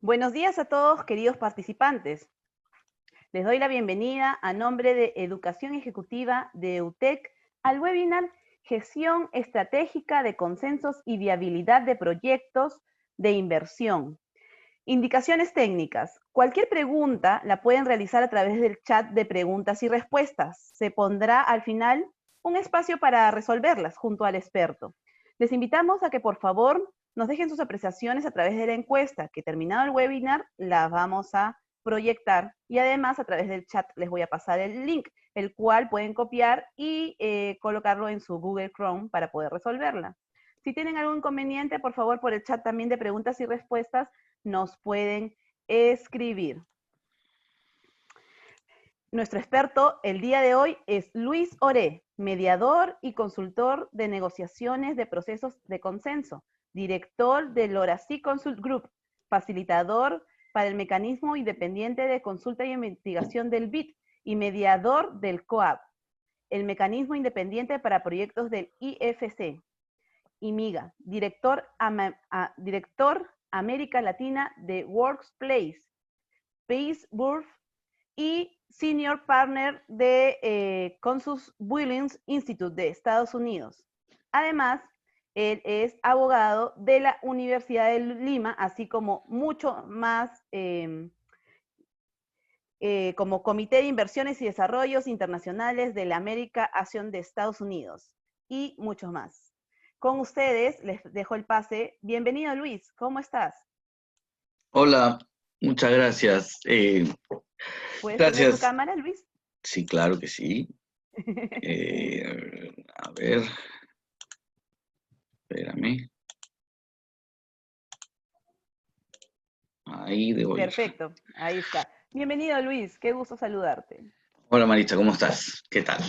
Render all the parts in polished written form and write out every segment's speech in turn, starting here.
Buenos días a todos, queridos participantes. Les doy la bienvenida a nombre de Educación Ejecutiva de EUTEC al webinar Gestión Estratégica de Consensos y Viabilidad de Proyectos de Inversión. Indicaciones técnicas. Cualquier pregunta la pueden realizar a través del chat de preguntas y respuestas. Se pondrá al final un espacio para resolverlas junto al experto. Les invitamos a que por favor nos dejen sus apreciaciones a través de la encuesta, que terminado el webinar la vamos a proyectar y además a través del chat les voy a pasar el link, el cual pueden copiar y colocarlo en su Google Chrome para poder resolverla. Si tienen algún inconveniente, por favor, por el chat también de preguntas y respuestas, nos pueden escribir. Nuestro experto el día de hoy es Luis Oré, mediador y consultor de negociaciones de procesos de consenso, director del Orací Consult Group, facilitador para el mecanismo independiente de consulta y investigación del BID y mediador del COAP, el mecanismo independiente para proyectos del IFC. Y MIGA, director América Latina de Workplace, Pittsburgh y Senior Partner de Consus Billings Institute de Estados Unidos. Además, él es abogado de la Universidad de Lima, así como mucho más como Comité de Inversiones y Desarrollos Internacionales de la América Acción de Estados Unidos y muchos más. Con ustedes les dejo el pase. Bienvenido, Luis. ¿Cómo estás? Hola, muchas gracias. ¿Puedes Gracias. prender tu cámara, Luis? Sí, claro que sí. A ver. Espérame. Ahí debo ir. Perfecto, ahí está. Bienvenido, Luis. Qué gusto saludarte. Hola, Maritza, ¿cómo estás? ¿Qué tal?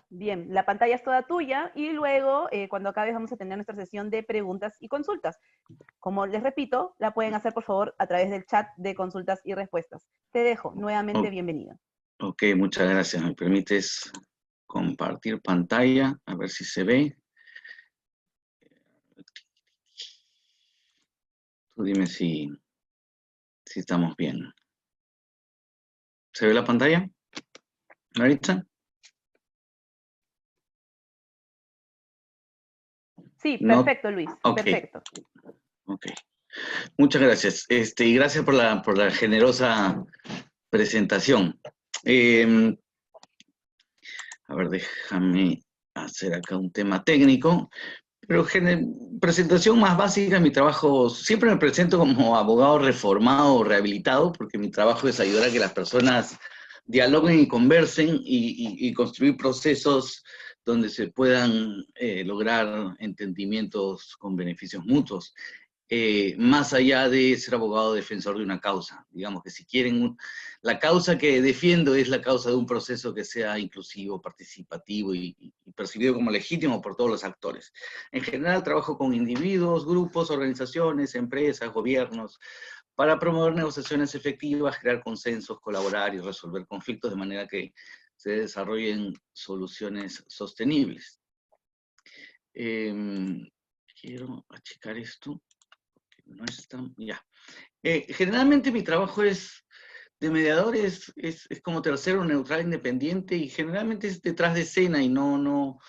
Bien, la pantalla es toda tuya y luego, cuando acabes, vamos a tener nuestra sesión de preguntas y consultas. Como les repito, la pueden hacer, por favor, a través del chat de consultas y respuestas. Te dejo. Nuevamente, bienvenido. Ok, muchas gracias. ¿Me permites compartir pantalla? A ver si se ve. Tú dime si estamos bien. ¿Se ve la pantalla, Maritza? Sí, No. Perfecto, Luis. Okay. Perfecto. Ok. Muchas gracias. Y gracias por la generosa presentación. A ver, déjame hacer acá un tema técnico. Pero presentación más básica, mi trabajo, siempre me presento como abogado reformado o rehabilitado, porque mi trabajo es ayudar a que las personas dialoguen y conversen y construir procesos donde se puedan lograr entendimientos con beneficios mutuos. Más allá de ser abogado defensor de una causa. Digamos que si quieren, la causa que defiendo es la causa de un proceso que sea inclusivo, participativo y percibido como legítimo por todos los actores. En general trabajo con individuos, grupos, organizaciones, empresas, gobiernos, para promover negociaciones efectivas, crear consensos, colaborar y resolver conflictos de manera que se desarrollen soluciones sostenibles. Quiero achicar esto. No está, ya. Generalmente mi trabajo es de mediador, es como tercero, neutral, independiente, y generalmente es detrás de escena y no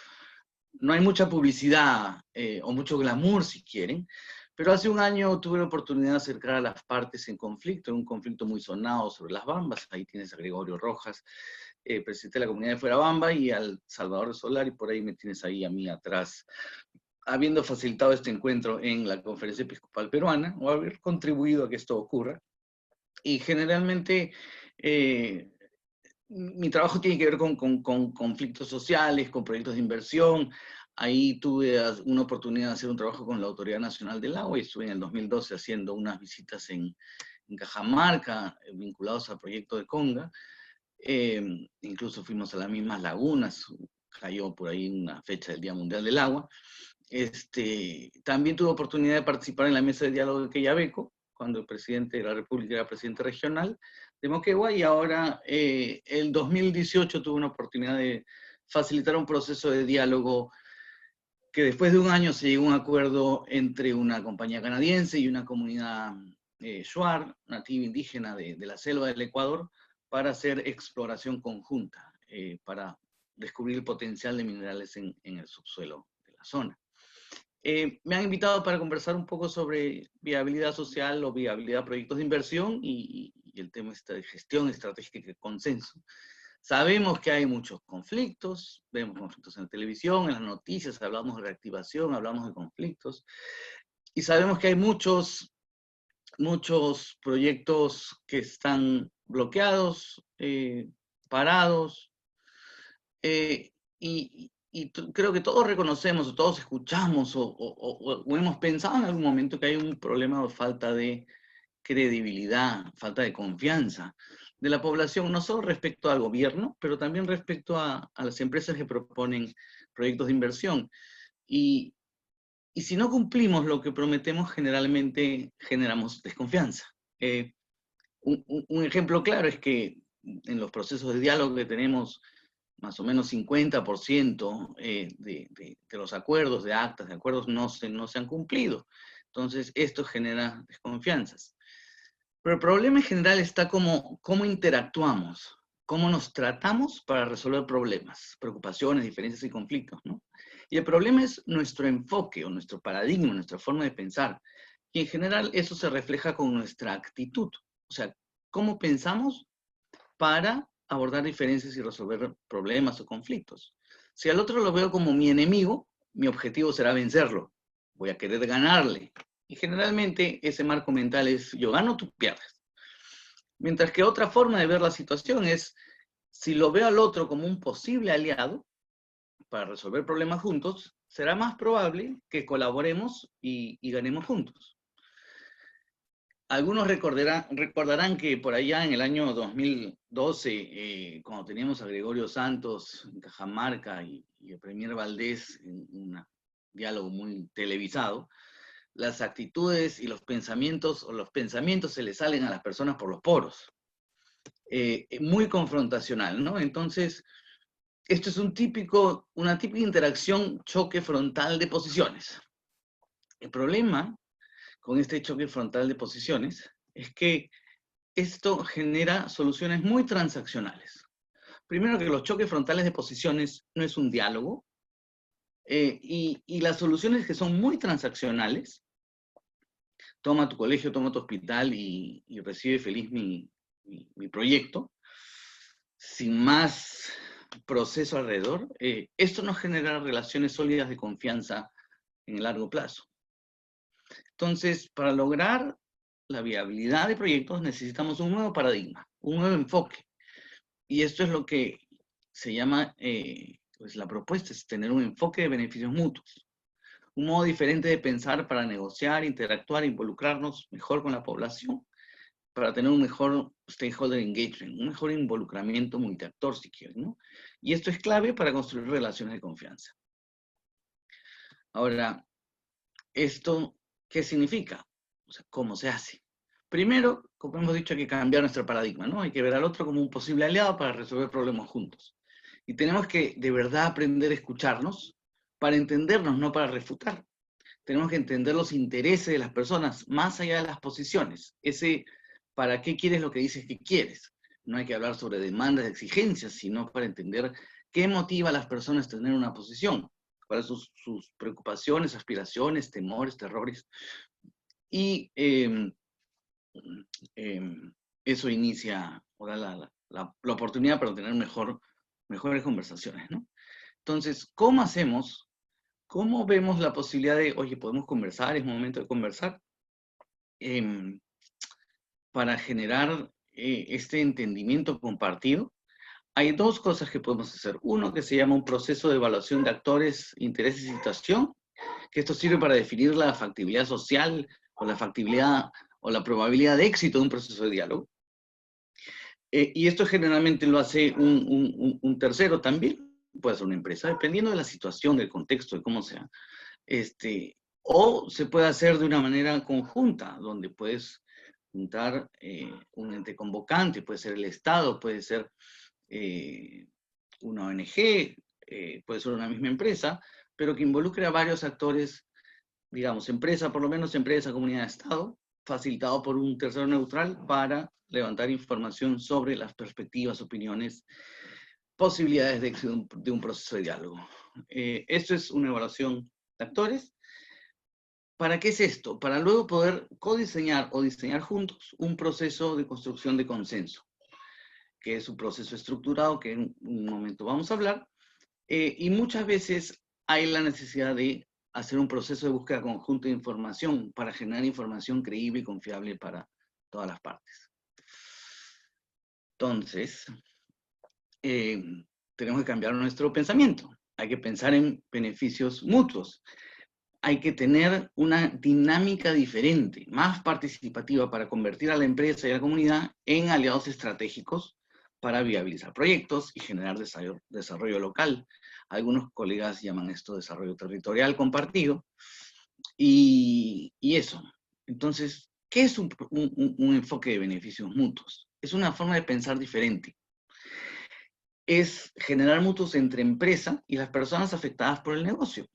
hay mucha publicidad o mucho glamour, si quieren. Pero hace un año tuve la oportunidad de acercar a las partes en conflicto, un conflicto muy sonado sobre las Bambas. Ahí tienes a Gregorio Rojas, presidente de la comunidad de Fuerabamba, y al Salvador Solar, y por ahí me tienes ahí a mí atrás, habiendo facilitado este encuentro en la Conferencia Episcopal Peruana, o haber contribuido a que esto ocurra. Y generalmente mi trabajo tiene que ver con conflictos sociales, con proyectos de inversión. Ahí tuve una oportunidad de hacer un trabajo con la Autoridad Nacional del Agua, y estuve en el 2012 haciendo unas visitas en Cajamarca, vinculados al proyecto de Conga. Incluso fuimos a las mismas lagunas, cayó por ahí una fecha del Día Mundial del Agua. También tuve oportunidad de participar en la mesa de diálogo de Quellaveco, cuando el presidente de la República era presidente regional de Moquegua, y ahora, el 2018, tuve una oportunidad de facilitar un proceso de diálogo que después de un año se llegó a un acuerdo entre una compañía canadiense y una comunidad shuar, nativa indígena de la selva del Ecuador, para hacer exploración conjunta, para descubrir el potencial de minerales en el subsuelo de la zona. Me han invitado para conversar un poco sobre viabilidad social o viabilidad de proyectos de inversión y el tema de gestión estratégica y consenso. Sabemos que hay muchos conflictos, vemos conflictos en la televisión, en las noticias, hablamos de reactivación, hablamos de conflictos, y sabemos que hay muchos proyectos que están bloqueados, parados, creo que todos reconocemos, o todos escuchamos, o hemos pensado en algún momento que hay un problema de falta de credibilidad, falta de confianza de la población, no solo respecto al gobierno, pero también respecto a las empresas que proponen proyectos de inversión. Y si no cumplimos lo que prometemos, generalmente generamos desconfianza. Un ejemplo claro es que en los procesos de diálogo que tenemos, más o menos 50% de los acuerdos, de actas, de acuerdos, no se han cumplido. Entonces, esto genera desconfianzas. Pero el problema en general está cómo interactuamos, cómo nos tratamos para resolver problemas, preocupaciones, diferencias y conflictos, ¿no? Y el problema es nuestro enfoque o nuestro paradigma, nuestra forma de pensar. Y en general eso se refleja con nuestra actitud. O sea, cómo pensamos para abordar diferencias y resolver problemas o conflictos. Si al otro lo veo como mi enemigo, mi objetivo será vencerlo. Voy a querer ganarle. Y generalmente ese marco mental es yo gano, tú pierdes. Mientras que otra forma de ver la situación es, si lo veo al otro como un posible aliado para resolver problemas juntos, será más probable que colaboremos y ganemos juntos. Algunos recordarán que por allá en el año 2012, cuando teníamos a Gregorio Santos en Cajamarca y el Premier Valdés en un diálogo muy televisado, las actitudes y los pensamientos se les salen a las personas por los poros. Muy confrontacional, ¿no? Entonces, esto es una típica interacción choque frontal de posiciones. El problema con este choque frontal de posiciones es que esto genera soluciones muy transaccionales. Primero, que los choques frontales de posiciones no es un diálogo, y las soluciones que son muy transaccionales, toma tu colegio, toma tu hospital y recibe feliz mi proyecto, sin más proceso alrededor, esto no genera relaciones sólidas de confianza en el largo plazo. Entonces, para lograr la viabilidad de proyectos necesitamos un nuevo paradigma, un nuevo enfoque. Y esto es lo que se llama, pues la propuesta es tener un enfoque de beneficios mutuos. Un modo diferente de pensar para negociar, interactuar, involucrarnos mejor con la población, para tener un mejor stakeholder engagement, un mejor involucramiento multiactor, si quieren, ¿no? Y esto es clave para construir relaciones de confianza. Ahora, ¿esto qué significa? O sea, ¿cómo se hace? Primero, como hemos dicho, hay que cambiar nuestro paradigma, ¿no? Hay que ver al otro como un posible aliado para resolver problemas juntos. Y tenemos que, de verdad, aprender a escucharnos para entendernos, no para refutar. Tenemos que entender los intereses de las personas, más allá de las posiciones. Ese, ¿para qué quieres lo que dices que quieres? No hay que hablar sobre demandas, exigencias, sino para entender qué motiva a las personas a tener una posición, cuáles son sus preocupaciones, aspiraciones, temores, terrores. Y eso inicia o da la oportunidad para tener mejores conversaciones, ¿no? Entonces, ¿cómo hacemos? ¿Cómo vemos la posibilidad de, oye, podemos conversar, es momento de conversar? Para generar este entendimiento compartido, hay dos cosas que podemos hacer. Uno que se llama un proceso de evaluación de actores, intereses y situación, que esto sirve para definir la factibilidad social o la factibilidad o la probabilidad de éxito de un proceso de diálogo. Y esto generalmente lo hace un tercero también, puede ser una empresa, dependiendo de la situación, del contexto, de cómo sea. O se puede hacer de una manera conjunta, donde puedes juntar un ente convocante, puede ser el Estado, puede ser una ONG, puede ser una misma empresa, pero que involucre a varios actores, digamos, empresa, por lo menos empresa, comunidad, Estado, facilitado por un tercero neutral para levantar información sobre las perspectivas, opiniones, posibilidades de éxito de un proceso de diálogo. Esto es una evaluación de actores. ¿Para qué es esto? Para luego poder codiseñar o diseñar juntos un proceso de construcción de consenso, que es un proceso estructurado que en un momento vamos a hablar, y muchas veces hay la necesidad de hacer un proceso de búsqueda conjunta de información para generar información creíble y confiable para todas las partes. Entonces, tenemos que cambiar nuestro pensamiento. Hay que pensar en beneficios mutuos. Hay que tener una dinámica diferente, más participativa para convertir a la empresa y a la comunidad en aliados estratégicos para viabilizar proyectos y generar desarrollo local. Algunos colegas llaman esto desarrollo territorial compartido. Y eso. Entonces, ¿qué es un enfoque de beneficios mutuos? Es una forma de pensar diferente. Es generar mutuos entre empresa y las personas afectadas por el negocio.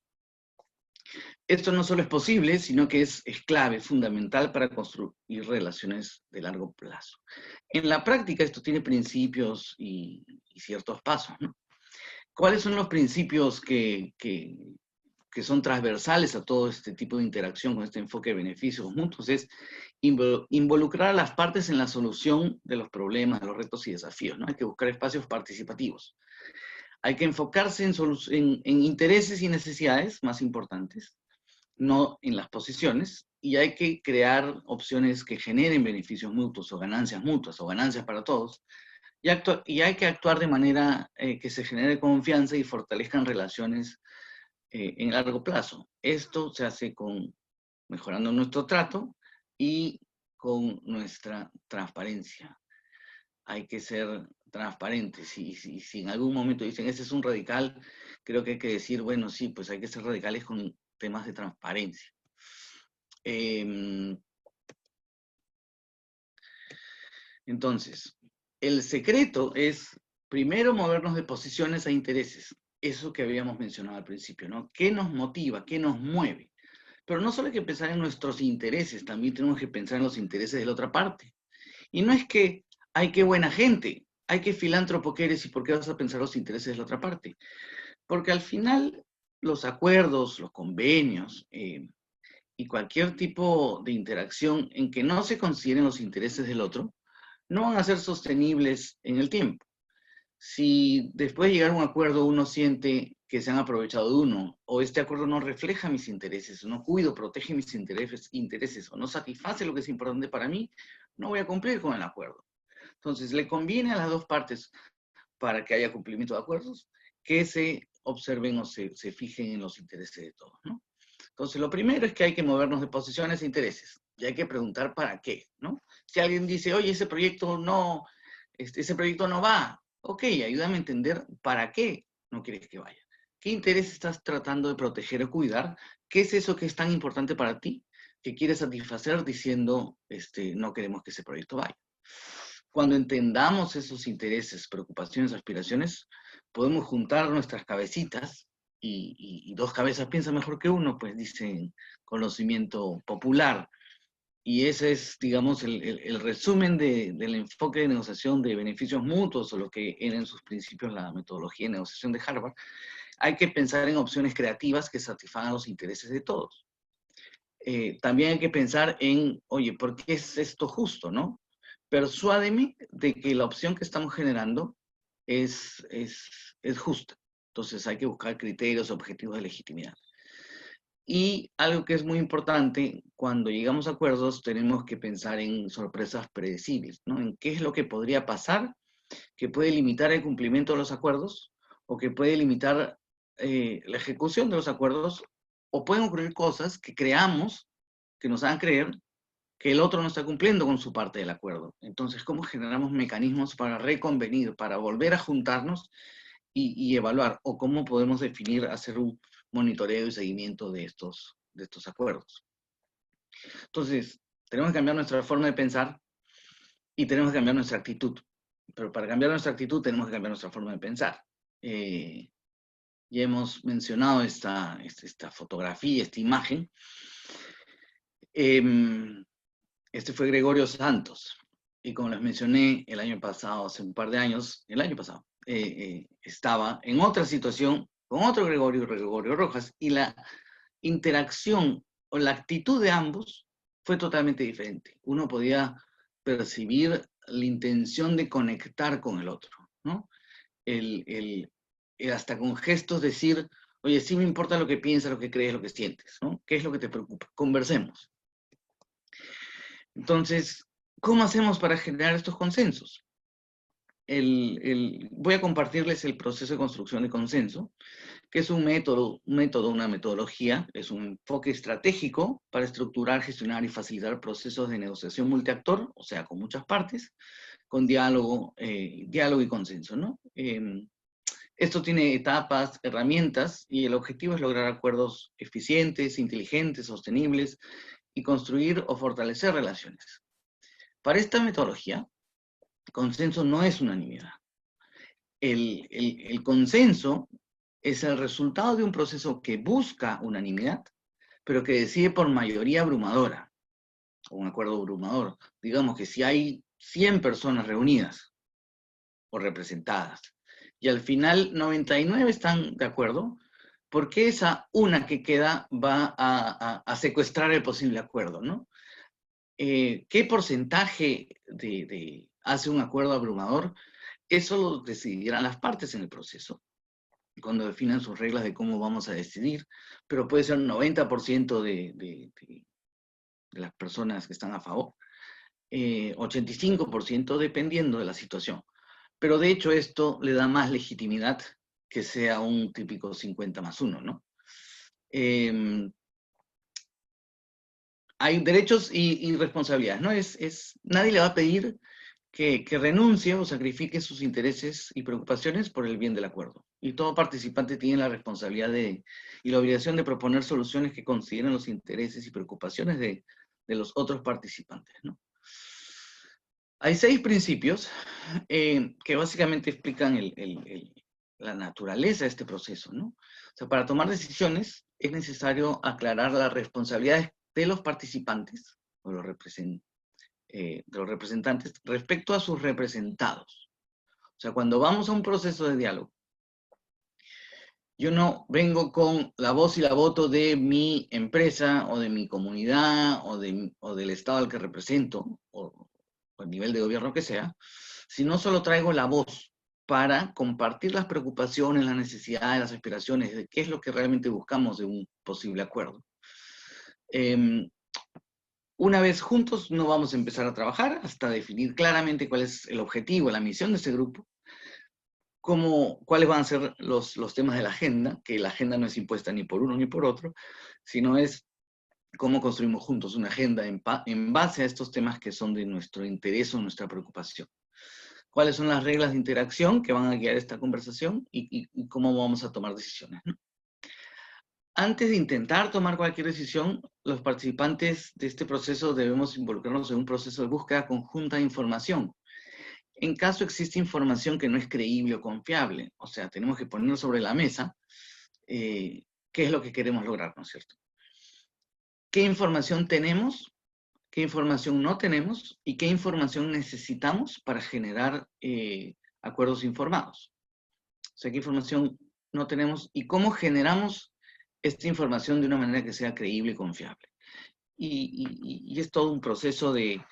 Esto no solo es posible, sino que es clave, fundamental para construir relaciones de largo plazo. En la práctica esto tiene principios y ciertos pasos, ¿no? ¿Cuáles son los principios que son transversales a todo este tipo de interacción con este enfoque de beneficios mutuos? Es involucrar a las partes en la solución de los problemas, de los retos y desafíos, ¿no? Hay que buscar espacios participativos. Hay que enfocarse en intereses y necesidades más importantes, no en las posiciones, y hay que crear opciones que generen beneficios mutuos o ganancias mutuas o ganancias para todos, y hay que actuar de manera que se genere confianza y fortalezcan relaciones en largo plazo. Esto se hace mejorando nuestro trato y con nuestra transparencia. Hay que ser transparentes, y si en algún momento dicen, ese es un radical, creo que hay que decir, bueno, sí, pues hay que ser radicales con temas de transparencia. Entonces, el secreto es, primero, movernos de posiciones a intereses. Eso que habíamos mencionado al principio, ¿no? ¿Qué nos motiva? ¿Qué nos mueve? Pero no solo hay que pensar en nuestros intereses, también tenemos que pensar en los intereses de la otra parte. Y no es que, ay, qué buena gente, ay, qué filántropo que eres, y por qué vas a pensar los intereses de la otra parte. Porque al final, los acuerdos, los convenios, y cualquier tipo de interacción en que no se consideren los intereses del otro, no van a ser sostenibles en el tiempo. Si después de llegar a un acuerdo uno siente que se han aprovechado de uno, o este acuerdo no refleja mis intereses, no cuido, protege mis intereses, o no satisface lo que es importante para mí, no voy a cumplir con el acuerdo. Entonces, le conviene a las dos partes, para que haya cumplimiento de acuerdos, que se observen o se fijen en los intereses de todos, ¿no? Entonces, lo primero es que hay que movernos de posiciones e intereses, y hay que preguntar para qué, ¿no? Si alguien dice, oye, ese proyecto no va, ok, ayúdame a entender para qué no quieres que vaya. ¿Qué interés estás tratando de proteger o cuidar? ¿Qué es eso que es tan importante para ti que quieres satisfacer diciendo, no queremos que ese proyecto vaya? Cuando entendamos esos intereses, preocupaciones, aspiraciones, podemos juntar nuestras cabecitas, y dos cabezas piensan mejor que uno, pues dicen conocimiento popular. Y ese es, digamos, el resumen del enfoque de negociación de beneficios mutuos, o lo que era en sus principios la metodología de negociación de Harvard. Hay que pensar en opciones creativas que satisfagan los intereses de todos. También hay que pensar en, oye, ¿por qué es esto justo, no? Persuádeme de que la opción que estamos generando es justa. Entonces hay que buscar criterios objetivos de legitimidad. Y algo que es muy importante, cuando llegamos a acuerdos, tenemos que pensar en sorpresas predecibles, ¿no? En qué es lo que podría pasar, que puede limitar el cumplimiento de los acuerdos, o que puede limitar la ejecución de los acuerdos, o pueden ocurrir cosas que creamos, que nos hagan creer que el otro no está cumpliendo con su parte del acuerdo. Entonces, ¿cómo generamos mecanismos para reconvenir, para volver a juntarnos y evaluar? ¿O cómo podemos definir, hacer un monitoreo y seguimiento de estos acuerdos? Entonces, tenemos que cambiar nuestra forma de pensar y tenemos que cambiar nuestra actitud. Pero para cambiar nuestra actitud tenemos que cambiar nuestra forma de pensar. Ya hemos mencionado esta fotografía, esta imagen. Este fue Gregorio Santos. Y como les mencioné el año pasado, hace un par de años, el año pasado, estaba en otra situación con otro Gregorio, Gregorio Rojas, y la interacción o la actitud de ambos fue totalmente diferente. Uno podía percibir la intención de conectar con el otro, ¿no? Hasta con gestos decir, oye, sí me importa lo que piensas, lo que crees, lo que sientes, ¿no? ¿Qué es lo que te preocupa? Conversemos. Entonces, ¿cómo hacemos para generar estos consensos? Voy a compartirles el proceso de construcción de consenso, que es un método, una metodología, es un enfoque estratégico para estructurar, gestionar y facilitar procesos de negociación multiactor, o sea, con muchas partes, con diálogo y consenso, ¿no? Esto tiene etapas, herramientas, y el objetivo es lograr acuerdos eficientes, inteligentes, sostenibles, y construir o fortalecer relaciones. Para esta metodología, consenso no es unanimidad. El consenso es el resultado de un proceso que busca unanimidad, pero que decide por mayoría abrumadora, o un acuerdo abrumador. Digamos que si hay 100 personas reunidas o representadas, y al final 99 están de acuerdo, ¿por qué esa una que queda va a secuestrar el posible acuerdo, ¿no? ¿Qué porcentaje hace un acuerdo abrumador? Eso lo decidirán las partes en el proceso, cuando definan sus reglas de cómo vamos a decidir, pero puede ser un 90% de las personas que están a favor, 85% dependiendo de la situación. Pero de hecho esto le da más legitimidad que sea un típico 50+1, ¿no? Hay derechos y responsabilidades, ¿no? Nadie le va a pedir que renuncie o sacrifique sus intereses y preocupaciones por el bien del acuerdo. Y todo participante tiene la responsabilidad y la obligación de proponer soluciones que consideren los intereses y preocupaciones de los otros participantes, ¿no? Hay 6 principios que básicamente explican la naturaleza de este proceso, ¿no? O sea, para tomar decisiones es necesario aclarar las responsabilidades de los participantes o de los representantes respecto a sus representados. O sea, cuando vamos a un proceso de diálogo, yo no vengo con la voz y la voto de mi empresa o de mi comunidad o del estado al que represento o el nivel de gobierno que sea, sino solo traigo la voz para compartir las preocupaciones, las necesidades, las aspiraciones, de qué es lo que realmente buscamos de un posible acuerdo. Una vez juntos no vamos a empezar a trabajar hasta definir claramente cuál es el objetivo, la misión de ese grupo, cuáles van a ser los temas de la agenda, que la agenda no es impuesta ni por uno ni por otro, sino es cómo construimos juntos una agenda en base a estos temas que son de nuestro interés o nuestra preocupación. Cuáles son las reglas de interacción que van a guiar esta conversación y cómo vamos a tomar decisiones, ¿no? Antes de intentar tomar cualquier decisión, los participantes de este proceso debemos involucrarnos en un proceso de búsqueda conjunta de información. En caso existe información que no es creíble o confiable, o sea, tenemos que poner sobre la mesa qué es lo que queremos lograr, ¿no es cierto? ¿Qué información tenemos? ¿Qué información no tenemos? ¿Y qué información necesitamos para generar acuerdos informados? O sea, ¿qué información no tenemos? ¿Y cómo generamos esta información de una manera que sea creíble y confiable? Y es todo un proceso de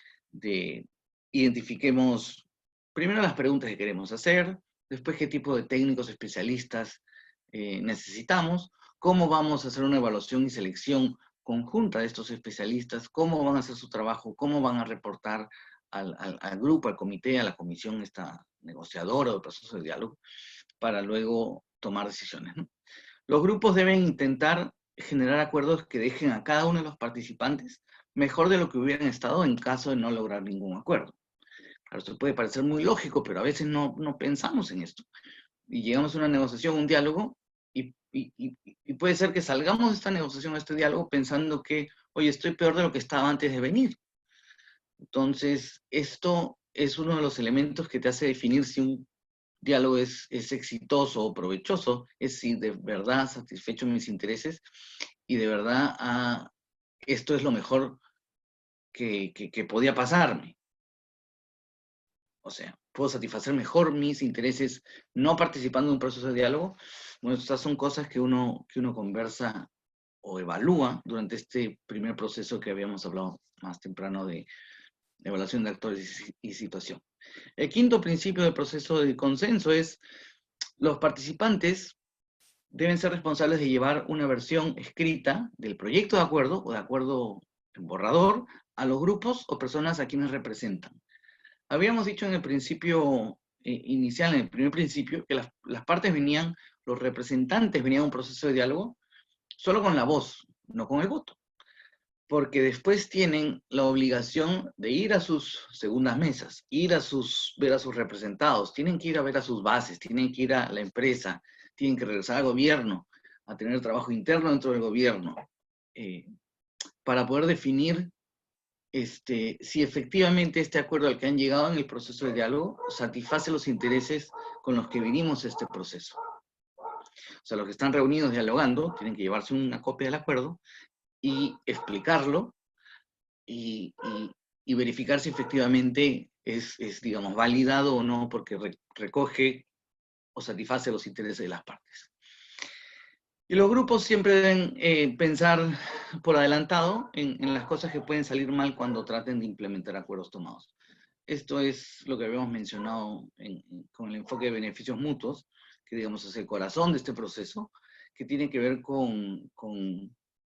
identifiquemos primero las preguntas que queremos hacer, después qué tipo de técnicos especialistas necesitamos, cómo vamos a hacer una evaluación y selección conjunta de estos especialistas, cómo van a hacer su trabajo, cómo van a reportar al grupo, al comité, a la comisión esta negociadora o proceso de diálogo, para luego tomar decisiones, ¿no? Los grupos deben intentar generar acuerdos que dejen a cada uno de los participantes mejor de lo que hubieran estado en caso de no lograr ningún acuerdo. Claro, esto puede parecer muy lógico, pero a veces no pensamos en esto. Y llegamos a una negociación, un diálogo, y puede ser que salgamos de esta negociación, de este diálogo, pensando que, oye, estoy peor de lo que estaba antes de venir. Entonces, esto es uno de los elementos que te hace definir si un diálogo es exitoso o provechoso, es si de verdad satisfecho mis intereses y de verdad esto es lo mejor que podía pasarme. O sea, puedo satisfacer mejor mis intereses no participando en un proceso de diálogo. Bueno, estas son cosas que uno conversa o evalúa durante este primer proceso que habíamos hablado más temprano de evaluación de actores y situación. El quinto principio del proceso de consenso es: los participantes deben ser responsables de llevar una versión escrita del proyecto de acuerdo o de acuerdo en borrador a los grupos o personas a quienes representan. Habíamos dicho en el principio inicial, en el primer principio, que las partes venían, los representantes venían a un proceso de diálogo solo con la voz, no con el voto. Porque después tienen la obligación de ir a sus segundas mesas, ver a sus representados, tienen que ir a ver a sus bases, tienen que ir a la empresa, tienen que regresar al gobierno, a tener trabajo interno dentro del gobierno, para poder definir si efectivamente este acuerdo al que han llegado en el proceso de diálogo satisface los intereses con los que vinimos a este proceso. O sea, los que están reunidos dialogando tienen que llevarse una copia del acuerdo y explicarlo y verificar si efectivamente es, digamos, validado o no, porque recoge o satisface los intereses de las partes. Y los grupos siempre deben pensar por adelantado en las cosas que pueden salir mal cuando traten de implementar acuerdos tomados. Esto es lo que habíamos mencionado con el enfoque de beneficios mutuos, que digamos es el corazón de este proceso, que tiene que ver con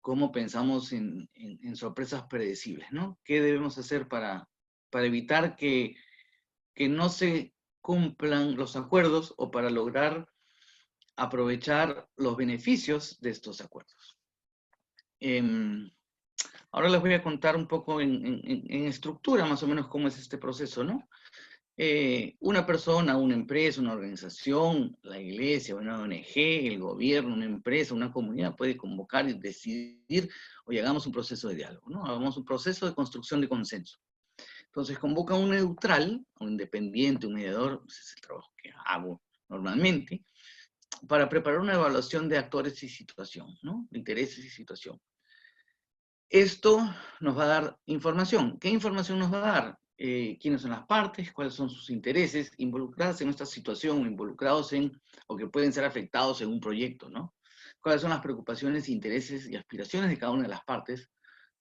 cómo pensamos en sorpresas predecibles, ¿no? ¿Qué debemos hacer para evitar que no se cumplan los acuerdos o para lograr aprovechar los beneficios de estos acuerdos? Ahora les voy a contar un poco en estructura más o menos cómo es este proceso, ¿no? Una persona, una empresa, una organización, la iglesia, una ONG, el gobierno, una empresa, una comunidad puede convocar y decidir: oye, hagamos un proceso de diálogo, ¿no? Hagamos un proceso de construcción de consenso. Entonces convoca a un neutral, a un independiente, un mediador, ese es el trabajo que hago normalmente, para preparar una evaluación de actores y situación, ¿no? De intereses y situación. Esto nos va a dar información. ¿Qué información nos va a dar? ¿Quiénes son las partes? ¿Cuáles son sus intereses involucradas en esta situación, involucrados o que pueden ser afectados en un proyecto, ¿no? ¿Cuáles son las preocupaciones, intereses y aspiraciones de cada una de las partes?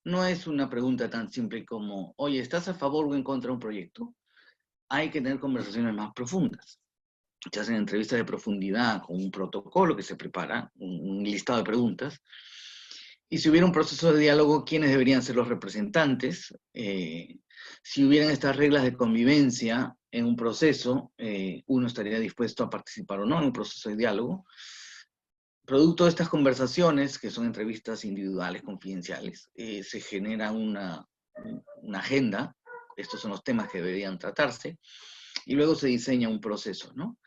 No es una pregunta tan simple como: oye, ¿estás a favor o en contra de un proyecto? Hay que tener conversaciones más profundas. Se hacen entrevistas de profundidad con un protocolo que se prepara, un listado de preguntas. Y si hubiera un proceso de diálogo, ¿quiénes deberían ser los representantes? Si hubieran estas reglas de convivencia en un proceso, uno estaría dispuesto a participar o no en un proceso de diálogo. Producto de estas conversaciones, que son entrevistas individuales, confidenciales, se genera una agenda. Estos son los temas que deberían tratarse, y luego se diseña un proceso, ¿no?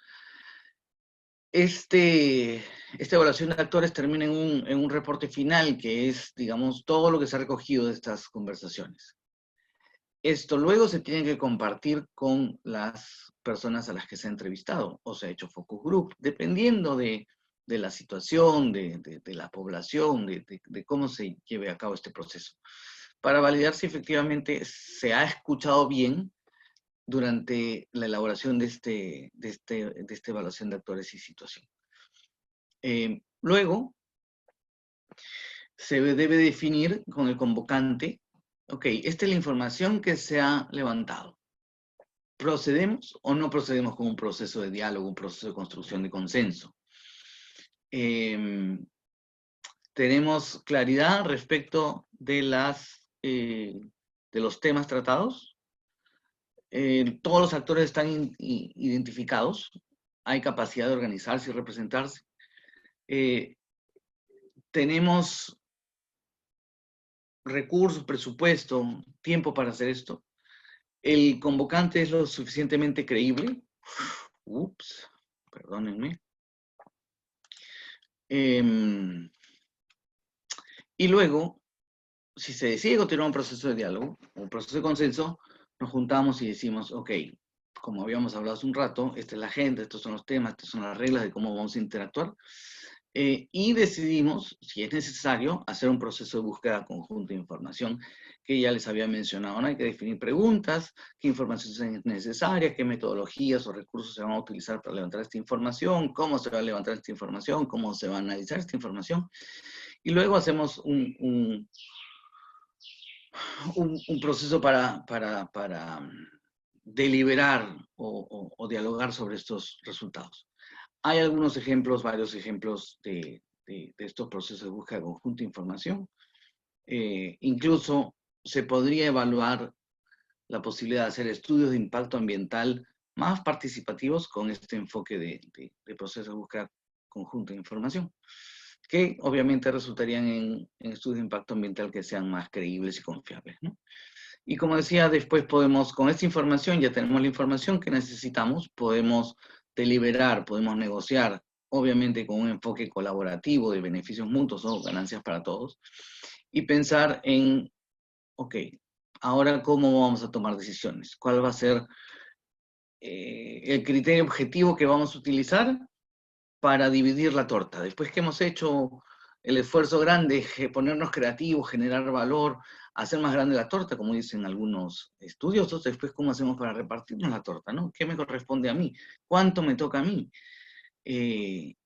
Esta evaluación de actores termina en un reporte final, que es, digamos, todo lo que se ha recogido de estas conversaciones. Esto luego se tiene que compartir con las personas a las que se ha entrevistado, o se ha hecho focus group, dependiendo de la situación, de la población, de cómo se lleve a cabo este proceso, para validar si efectivamente se ha escuchado bien durante la elaboración de esta evaluación de actores y situación. Luego, se debe definir con el convocante: ok, esta es la información que se ha levantado. ¿Procedemos o no procedemos con un proceso de diálogo, un proceso de construcción de consenso? ¿Tenemos claridad respecto de los temas tratados? ¿Todos los actores están identificados? ¿Hay capacidad de organizarse y representarse? ¿Tenemos recursos, presupuesto, tiempo para hacer esto? ¿El convocante es lo suficientemente creíble? Ups, perdónenme. Y luego, si se decide continuar un proceso de diálogo, un proceso de consenso, nos juntamos y decimos: ok, como habíamos hablado hace un rato, esta es la agenda, estos son los temas, estas son las reglas de cómo vamos a interactuar. Y decidimos, si es necesario, hacer un proceso de búsqueda conjunta de información que ya les había mencionado, ¿no? Hay que definir preguntas, qué información es necesaria, qué metodologías o recursos se van a utilizar para levantar esta información, cómo se va a levantar esta información, cómo se va a analizar esta información. Y luego hacemos un proceso para deliberar o dialogar sobre estos resultados. Hay algunos ejemplos, varios ejemplos de estos procesos de búsqueda conjunta de información. Incluso se podría evaluar la posibilidad de hacer estudios de impacto ambiental más participativos con este enfoque de procesos de búsqueda conjunta de información, que obviamente resultarían en estudios de impacto ambiental que sean más creíbles y confiables, ¿no? Y como decía, después podemos, con esta información, ya tenemos la información que necesitamos, podemos deliberar, podemos negociar, obviamente con un enfoque colaborativo de beneficios mutuos o ganancias para todos, y pensar en, ok, ahora cómo vamos a tomar decisiones, cuál va a ser el criterio objetivo que vamos a utilizar para dividir la torta. Después que hemos hecho el esfuerzo grande, ponernos creativos, generar valor, hacer más grande la torta, como dicen algunos estudiosos, después cómo hacemos para repartirnos la torta, ¿no? ¿Qué me corresponde a mí? ¿Cuánto me toca a mí? ¿Y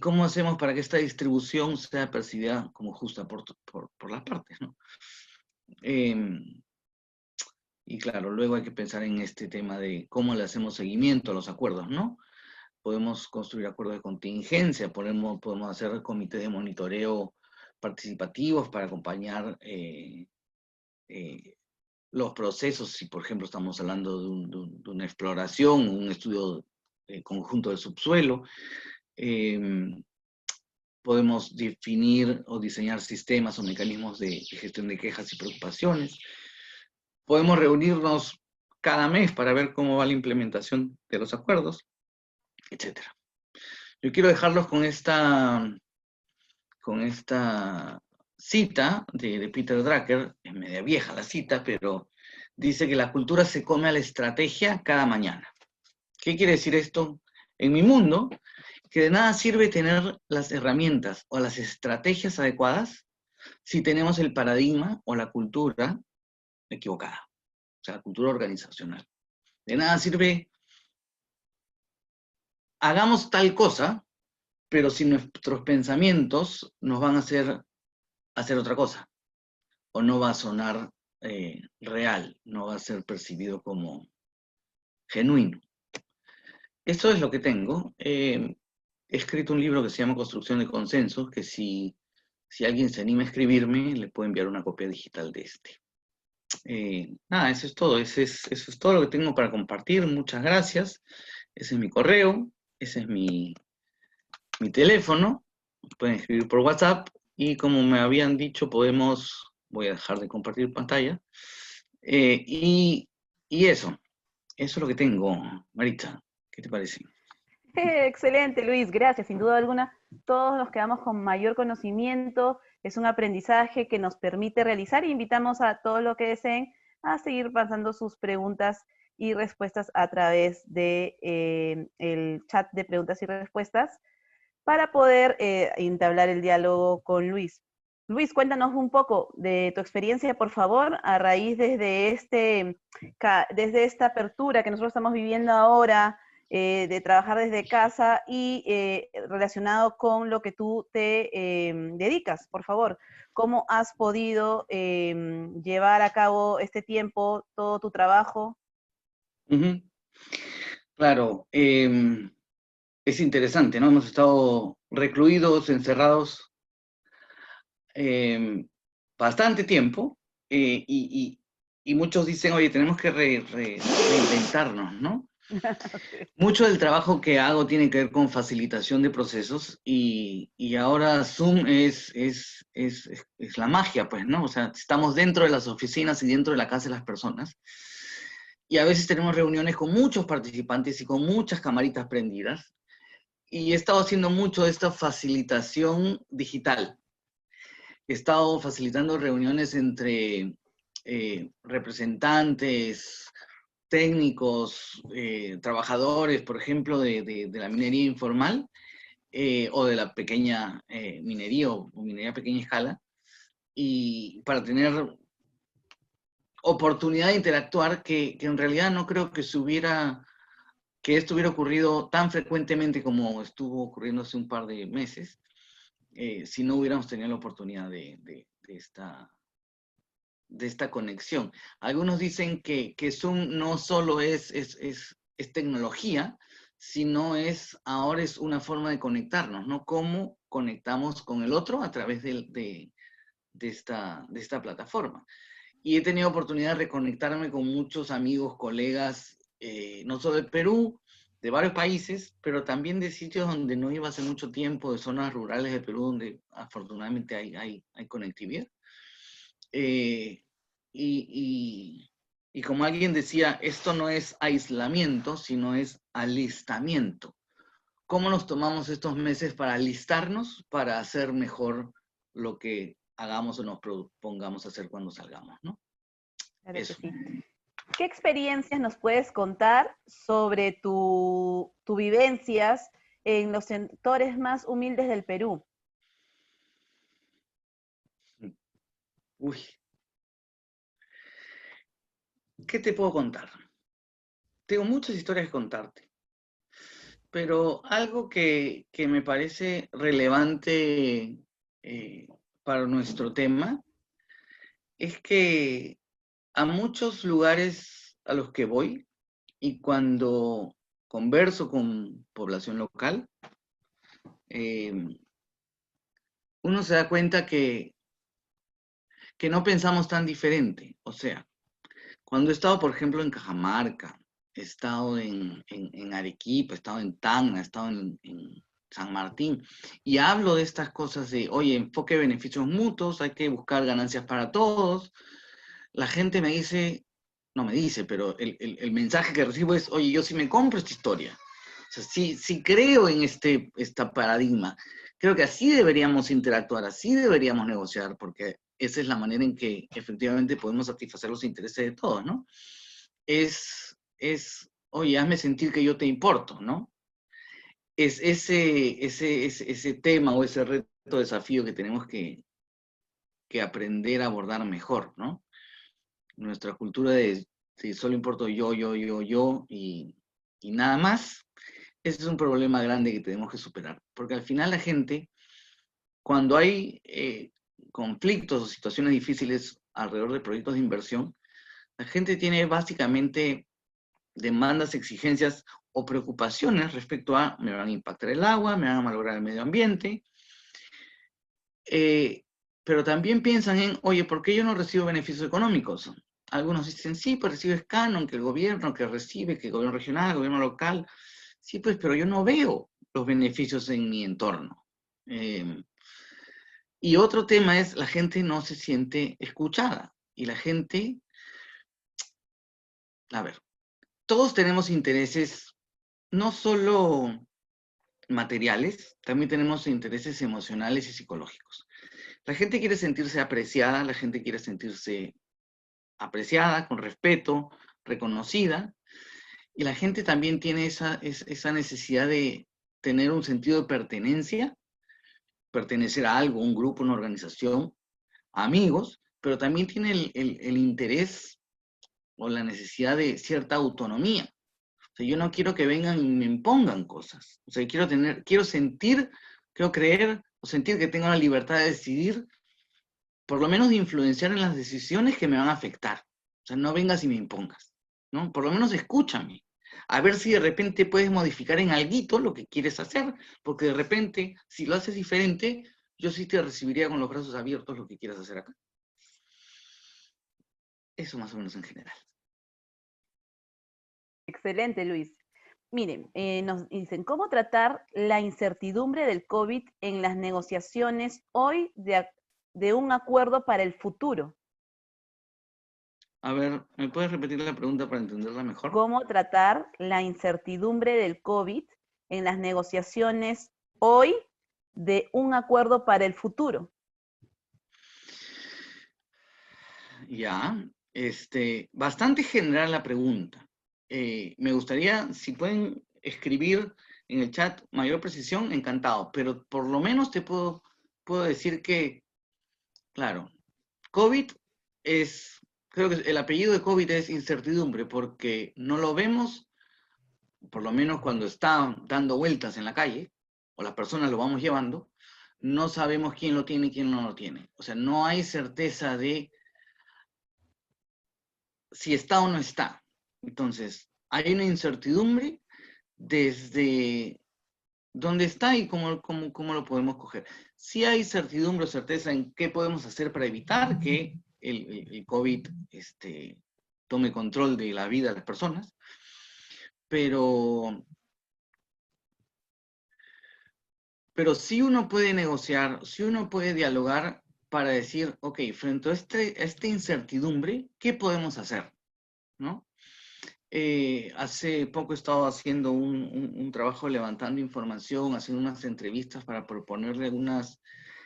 cómo hacemos para que esta distribución sea percibida como justa por las partes, ¿no? Y claro, luego hay que pensar en este tema de cómo le hacemos seguimiento a los acuerdos, ¿no? Podemos construir acuerdos de contingencia, podemos hacer comités de monitoreo participativos para acompañar los procesos, si por ejemplo estamos hablando de una exploración, un estudio conjunto del subsuelo. Podemos definir o diseñar sistemas o mecanismos de gestión de quejas y preocupaciones. Podemos reunirnos cada mes para ver cómo va la implementación de los acuerdos, etc. Yo quiero dejarlos con esta cita de Peter Drucker. Es media vieja la cita, pero dice que la cultura se come a la estrategia cada mañana. ¿Qué quiere decir esto? En mi mundo, que de nada sirve tener las herramientas o las estrategias adecuadas si tenemos el paradigma o la cultura equivocada, o sea, la cultura organizacional. De nada sirve, hagamos tal cosa, pero si nuestros pensamientos nos van a hacer otra cosa, o no va a sonar real, no va a ser percibido como genuino. Esto es lo que tengo. He escrito un libro que se llama Construcción de Consensos, que si alguien se anima a escribirme, le puedo enviar una copia digital de este. Nada, eso es todo. Eso es todo lo que tengo para compartir. Muchas gracias. Ese es mi correo, ese es mi teléfono. Pueden escribir por WhatsApp. Y como me habían dicho, voy a dejar de compartir pantalla. Y eso es lo que tengo, Maritza. ¿Qué te parece? Excelente, Luis, gracias. Sin duda alguna, todos nos quedamos con mayor conocimiento. Es un aprendizaje que nos permite realizar e invitamos a todos los que deseen a seguir pasando sus preguntas y respuestas a través de el chat de preguntas y respuestas para poder entablar el diálogo con Luis. Luis, cuéntanos un poco de tu experiencia, por favor, a raíz desde esta apertura que nosotros estamos viviendo ahora, de trabajar desde casa y relacionado con lo que tú te dedicas, por favor. ¿Cómo has podido llevar a cabo este tiempo, todo tu trabajo? Claro, es interesante, ¿no? Hemos estado recluidos, encerrados bastante tiempo, y muchos dicen, oye, tenemos que reinventarnos, ¿no? Mucho del trabajo que hago tiene que ver con facilitación de procesos, y ahora Zoom es la magia, pues, ¿no? O sea, estamos dentro de las oficinas y dentro de la casa de las personas, y a veces tenemos reuniones con muchos participantes y con muchas camaritas prendidas, y he estado haciendo mucho de esta facilitación digital. He estado facilitando reuniones entre representantes, técnicos, trabajadores, por ejemplo, de la minería informal, o de la pequeña minería o minería a pequeña escala, y para tener oportunidad de interactuar que en realidad no creo que esto hubiera ocurrido tan frecuentemente como estuvo ocurriendo hace un par de meses, si no hubiéramos tenido la oportunidad de esta conexión. Algunos dicen que Zoom no solo es tecnología, sino ahora es una forma de conectarnos, ¿no? Cómo conectamos con el otro a través de esta plataforma. Y he tenido oportunidad de reconectarme con muchos amigos, colegas, no solo de Perú, de varios países, pero también de sitios donde no iba hace mucho tiempo, de zonas rurales de Perú, donde afortunadamente hay conectividad. Y como alguien decía, esto no es aislamiento, sino es alistamiento. ¿Cómo nos tomamos estos meses para alistarnos, para hacer mejor lo que hagamos o nos propongamos hacer cuando salgamos, ¿no? Claro que Eso. sí. ¿Qué experiencias nos puedes contar sobre tu vivencias en los sectores más humildes del Perú? Uy, ¿qué te puedo contar? Tengo muchas historias que contarte, pero algo que me parece relevante para nuestro tema es que a muchos lugares a los que voy y cuando converso con población local, uno se da cuenta que no pensamos tan diferente. O sea, cuando he estado, por ejemplo, en Cajamarca, he estado en Arequipa, he estado en Tacna, he estado en San Martín, y hablo de estas cosas de, oye, enfoque de beneficios mutuos, hay que buscar ganancias para todos. La gente me dice, no me dice, pero el mensaje que recibo es, oye, yo sí me compro esta historia. O sea, sí creo en este paradigma. Creo que así deberíamos interactuar, así deberíamos negociar, porque esa es la manera en que efectivamente podemos satisfacer los intereses de todos, ¿no? Oye, hazme sentir que yo te importo, ¿no? Es ese tema o ese reto, desafío que tenemos que aprender a abordar mejor, ¿no? Nuestra cultura de solo importo yo, y nada más, ese es un problema grande que tenemos que superar, porque al final la gente, cuando hay conflictos o situaciones difíciles alrededor de proyectos de inversión, la gente tiene básicamente demandas, exigencias o preocupaciones respecto a me van a impactar el agua, me van a malograr el medio ambiente, pero también piensan en, oye, ¿por qué yo no recibo beneficios económicos? Algunos dicen, sí, pues recibes canon, que el gobierno que recibe, que el gobierno regional, el gobierno local. Sí, pues, pero yo no veo los beneficios en mi entorno. Y otro tema es, la gente no se siente escuchada. Y la gente, a ver, todos tenemos intereses no solo materiales, también tenemos intereses emocionales y psicológicos. La gente quiere sentirse apreciada, la gente quiere sentirse apreciada, con respeto, reconocida, y la gente también tiene esa necesidad de tener un sentido de pertenencia, pertenecer a algo, un grupo, una organización, amigos, pero también tiene el interés o la necesidad de cierta autonomía. O sea, yo no quiero que vengan y me impongan cosas. O sea, quiero sentir, quiero creer o sentir que tengo la libertad de decidir, por lo menos de influenciar en las decisiones que me van a afectar. O sea, no vengas y me impongas, ¿no? Por lo menos escúchame. A ver si de repente puedes modificar en alguito lo que quieres hacer, porque de repente, si lo haces diferente, yo sí te recibiría con los brazos abiertos lo que quieras hacer acá. Eso más o menos en general. Excelente, Luis. Miren, nos dicen, ¿cómo tratar la incertidumbre del COVID en las negociaciones hoy de un acuerdo para el futuro? A ver, ¿me puedes repetir la pregunta para entenderla mejor? ¿Cómo tratar la incertidumbre del COVID en las negociaciones hoy de un acuerdo para el futuro? Ya, bastante general la pregunta. Me gustaría, si pueden escribir en el chat mayor precisión, encantado. Pero por lo menos te puedo decir que, claro, COVID creo que el apellido de COVID es incertidumbre, porque no lo vemos, por lo menos cuando está dando vueltas en la calle, o las personas lo vamos llevando, no sabemos quién lo tiene y quién no lo tiene. O sea, no hay certeza de si está o no está. Entonces, hay una incertidumbre desde dónde está y cómo lo podemos coger. Sí hay certidumbre o certeza en qué podemos hacer para evitar que el COVID tome control de la vida de las personas, pero sí uno puede negociar, sí uno puede dialogar para decir, ok, frente a esta incertidumbre, ¿qué podemos hacer? ¿No? Hace poco he estado haciendo un trabajo levantando información, haciendo unas entrevistas para proponerle algunas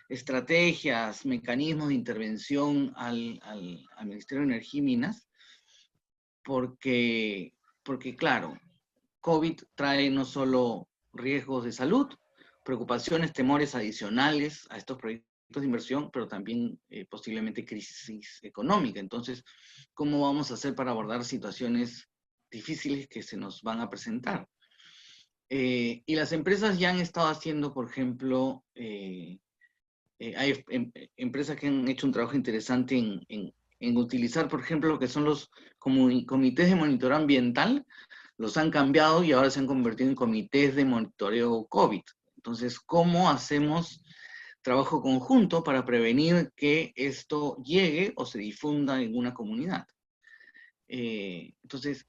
estrategias, mecanismos de intervención al Ministerio de Energía y Minas, porque claro, COVID trae no solo riesgos de salud, preocupaciones, temores adicionales a estos proyectos de inversión, pero también posiblemente crisis económica. Entonces, ¿cómo vamos a hacer para abordar situaciones difíciles que se nos van a presentar? Y las empresas ya han estado haciendo, por ejemplo, hay empresas que han hecho un trabajo interesante en utilizar, por ejemplo, lo que son los comités de monitoreo ambiental, los han cambiado y ahora se han convertido en comités de monitoreo COVID. Entonces, ¿cómo hacemos trabajo conjunto para prevenir que esto llegue o se difunda en una comunidad? Entonces,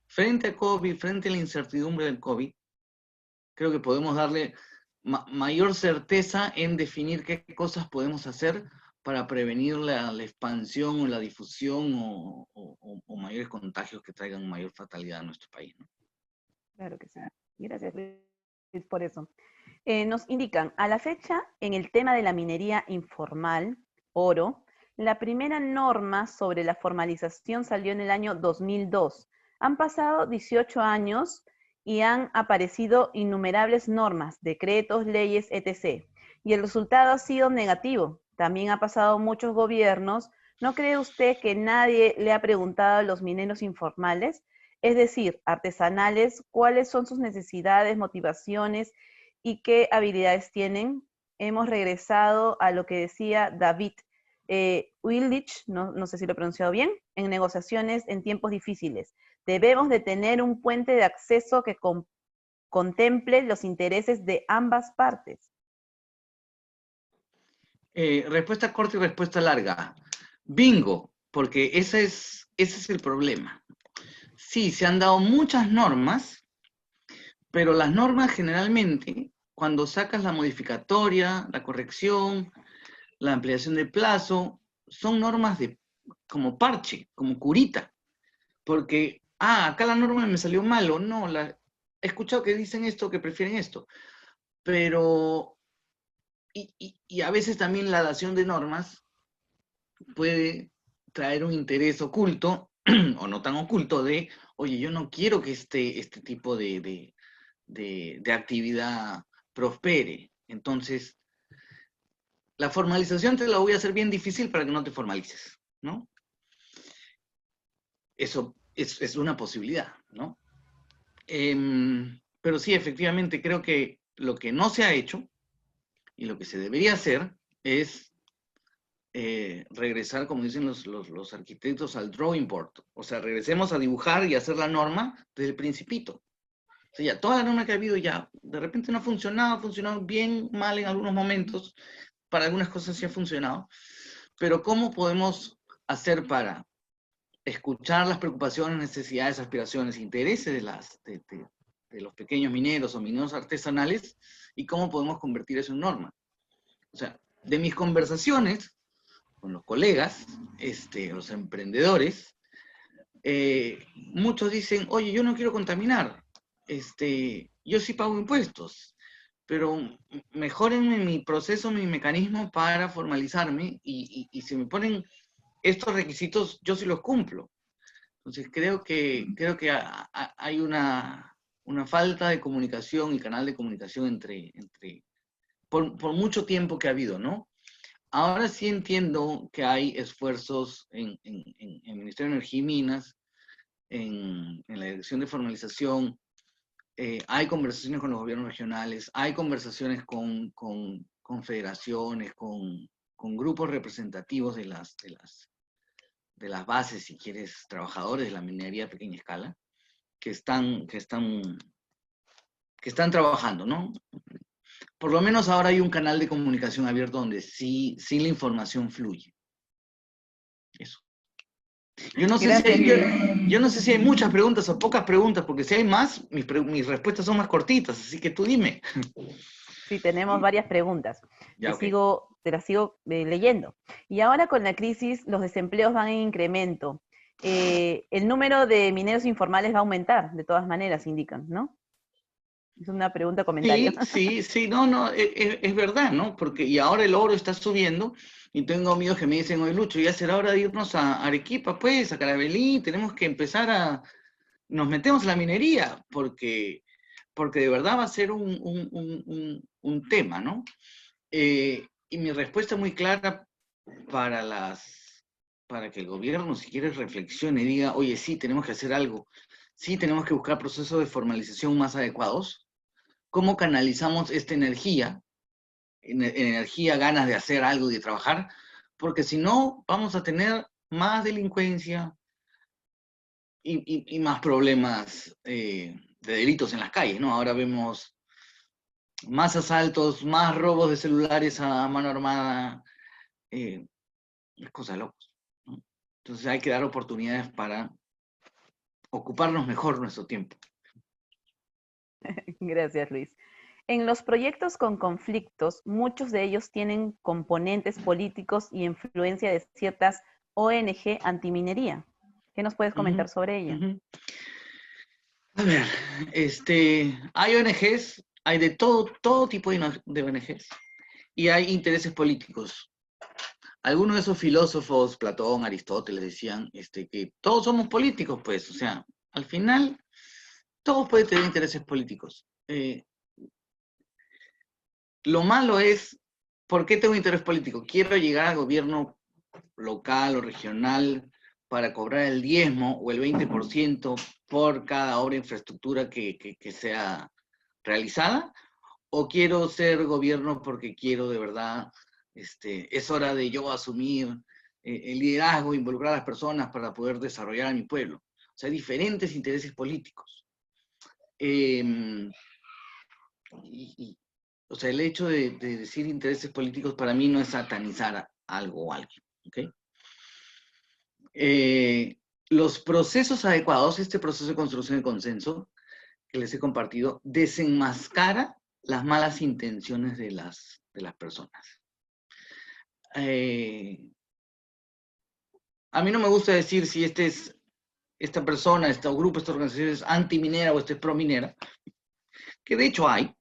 frente a COVID, frente a la incertidumbre del COVID, creo que podemos darle mayor certeza en definir qué cosas podemos hacer para prevenir la expansión o la difusión o mayores contagios que traigan mayor fatalidad a nuestro país, ¿no? Claro que sí. Gracias, Luis, por eso. Nos indican, a la fecha, en el tema de la minería informal, oro, la primera norma sobre la formalización salió en el año 2002. Han pasado 18 años y han aparecido innumerables normas, decretos, leyes, etc. Y el resultado ha sido negativo. También ha pasado muchos gobiernos. ¿No cree usted que nadie le ha preguntado a los mineros informales, es decir, artesanales, cuáles son sus necesidades, motivaciones y qué habilidades tienen? Hemos regresado a lo que decía David Willich, no sé si lo he pronunciado bien, en negociaciones en tiempos difíciles. Debemos de tener un puente de acceso que contemple los intereses de ambas partes. Respuesta corta y respuesta larga. Bingo, porque ese es el problema. Sí, se han dado muchas normas, pero las normas generalmente, cuando sacas la modificatoria, la corrección, la ampliación de plazo, son normas como parche, como curita. Porque, acá la norma me salió mal, o no, he escuchado que dicen esto, que prefieren esto. Pero, y a veces también la dación de normas puede traer un interés oculto, o no tan oculto, de, oye, yo no quiero que este tipo de actividad prospere. Entonces, la formalización te la voy a hacer bien difícil para que no te formalices, ¿no? Eso es una posibilidad, ¿no? Pero sí, efectivamente, creo que lo que no se ha hecho y lo que se debería hacer es regresar, como dicen los arquitectos, al drawing board. O sea, regresemos a dibujar y hacer la norma desde el principito. O sea, ya toda la norma que ha habido ya, de repente no ha funcionado bien, mal en algunos momentos, para algunas cosas sí ha funcionado, pero ¿cómo podemos hacer para escuchar las preocupaciones, necesidades, aspiraciones, intereses de los pequeños mineros o mineros artesanales y cómo podemos convertir eso en norma? O sea, de mis conversaciones con los colegas, los emprendedores, muchos dicen, oye, yo no quiero contaminar, yo sí pago impuestos, pero mejórenme mi proceso, mi mecanismo para formalizarme y si me ponen estos requisitos, yo sí los cumplo. Entonces creo que hay una una falta de comunicación y canal de comunicación por mucho tiempo que ha habido, ¿no? Ahora sí entiendo que hay esfuerzos en el Ministerio de Energía y Minas, en la Dirección de Formalización, hay conversaciones con los gobiernos regionales, hay conversaciones con federaciones, con grupos representativos de las bases, si quieres, trabajadores de la minería a pequeña escala, que están trabajando, ¿no? Por lo menos ahora hay un canal de comunicación abierto donde sí la información fluye. Eso. Yo no sé si hay muchas preguntas o pocas preguntas, porque si hay más, mis respuestas son más cortitas, así que tú dime. Sí, tenemos varias preguntas. Ya, te las sigo leyendo. Y ahora con la crisis, los desempleos van en incremento. El número de mineros informales va a aumentar, de todas maneras, indican, ¿no? Es una pregunta, comentario. Sí, no, es verdad, ¿no? Porque, y ahora el oro está subiendo, y tengo amigos que me dicen, oye, Lucho, ya será hora de irnos a Arequipa, pues, a Carabalí, tenemos que empezar nos metemos en la minería, porque de verdad va a ser un tema, ¿no? Y mi respuesta muy clara para que el gobierno, si quiere, reflexione y diga, oye, sí, tenemos que hacer algo, sí, tenemos que buscar procesos de formalización más adecuados. ¿Cómo canalizamos esta energía, energía, ganas de hacer algo y de trabajar? Porque si no, vamos a tener más delincuencia y más problemas de delitos en las calles, ¿no? Ahora vemos más asaltos, más robos de celulares a mano armada, es cosa de locos, ¿no? Entonces hay que dar oportunidades para ocuparnos mejor nuestro tiempo. Gracias, Luis. En los proyectos con conflictos, muchos de ellos tienen componentes políticos y influencia de ciertas ONG antiminería. ¿Qué nos puedes comentar sobre ello? A ver, hay ONGs, hay de todo tipo de ONGs, y hay intereses políticos. Algunos de esos filósofos, Platón, Aristóteles, decían que todos somos políticos, pues, o sea, al final, todos pueden tener intereses políticos. Lo malo es, ¿por qué tengo interés político? Quiero llegar al gobierno local o regional para cobrar el diezmo o el 20% por cada obra de infraestructura que sea realizada, o quiero ser gobierno porque quiero de verdad, es hora de yo asumir el liderazgo, involucrar a las personas para poder desarrollar a mi pueblo. O sea, hay diferentes intereses políticos. O sea, el hecho de decir intereses políticos para mí no es satanizar a algo o alguien, ¿ok? Los procesos adecuados, este proceso de construcción de consenso que les he compartido, desenmascara las malas intenciones de las personas. A mí no me gusta decir si esta persona, este grupo, esta organización es antiminera o es prominera, que de hecho hay,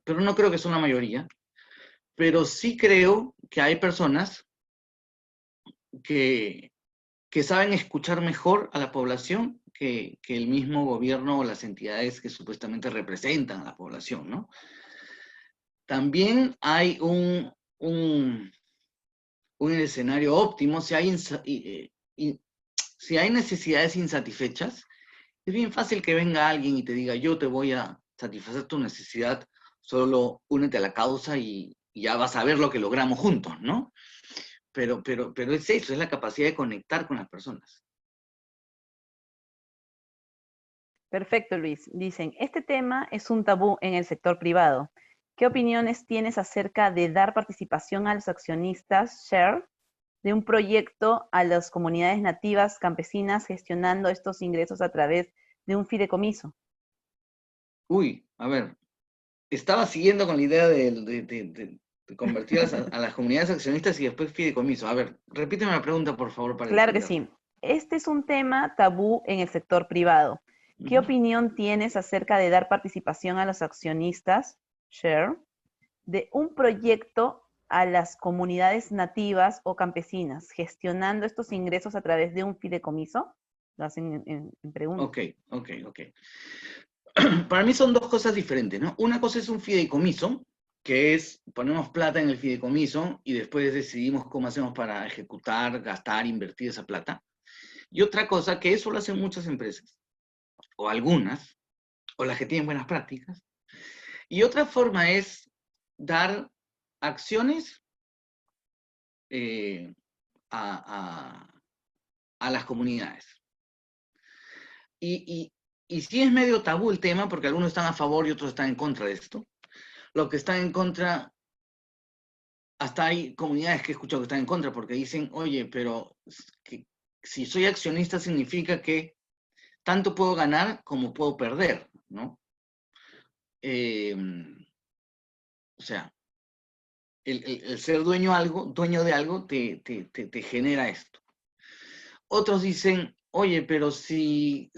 pero no creo que son la mayoría, pero sí creo que hay personas que saben escuchar mejor a la población que el mismo gobierno o las entidades que supuestamente representan a la población, ¿no? También hay un escenario óptimo, si hay necesidades insatisfechas, es bien fácil que venga alguien y te diga, yo te voy a satisfacer tu necesidad, solo únete a la causa y ya vas a ver lo que logramos juntos, ¿no? Pero es eso, es la capacidad de conectar con las personas. Perfecto, Luis. Dicen, este tema es un tabú en el sector privado. ¿Qué opiniones tienes acerca de dar participación a los accionistas share de un proyecto a las comunidades nativas campesinas gestionando estos ingresos a través de un fideicomiso? Uy, a ver, estaba siguiendo con la idea de convertir a las comunidades accionistas y después fideicomiso. A ver, repíteme la pregunta, por favor, para Claro que entenderla. sí. Este es un tema tabú en el sector privado. ¿Qué opinión tienes acerca de dar participación a los accionistas, share, de un proyecto a las comunidades nativas o campesinas, gestionando estos ingresos a través de un fideicomiso? Lo hacen en pregunta. Ok. Para mí son dos cosas diferentes, ¿no? Una cosa es un fideicomiso, que es, ponemos plata en el fideicomiso y después decidimos cómo hacemos para ejecutar, gastar, invertir esa plata. Y otra cosa, que eso lo hacen muchas empresas, o algunas, o las que tienen buenas prácticas. Y otra forma es dar acciones a las comunidades. Y sí es medio tabú el tema, porque algunos están a favor y otros están en contra de esto. Los que están en contra, hasta hay comunidades que he escuchado que están en contra, porque dicen, oye, pero que, si soy accionista significa que tanto puedo ganar como puedo perder, ¿no? O sea, el ser dueño de algo te genera esto. Otros dicen, oye, pero si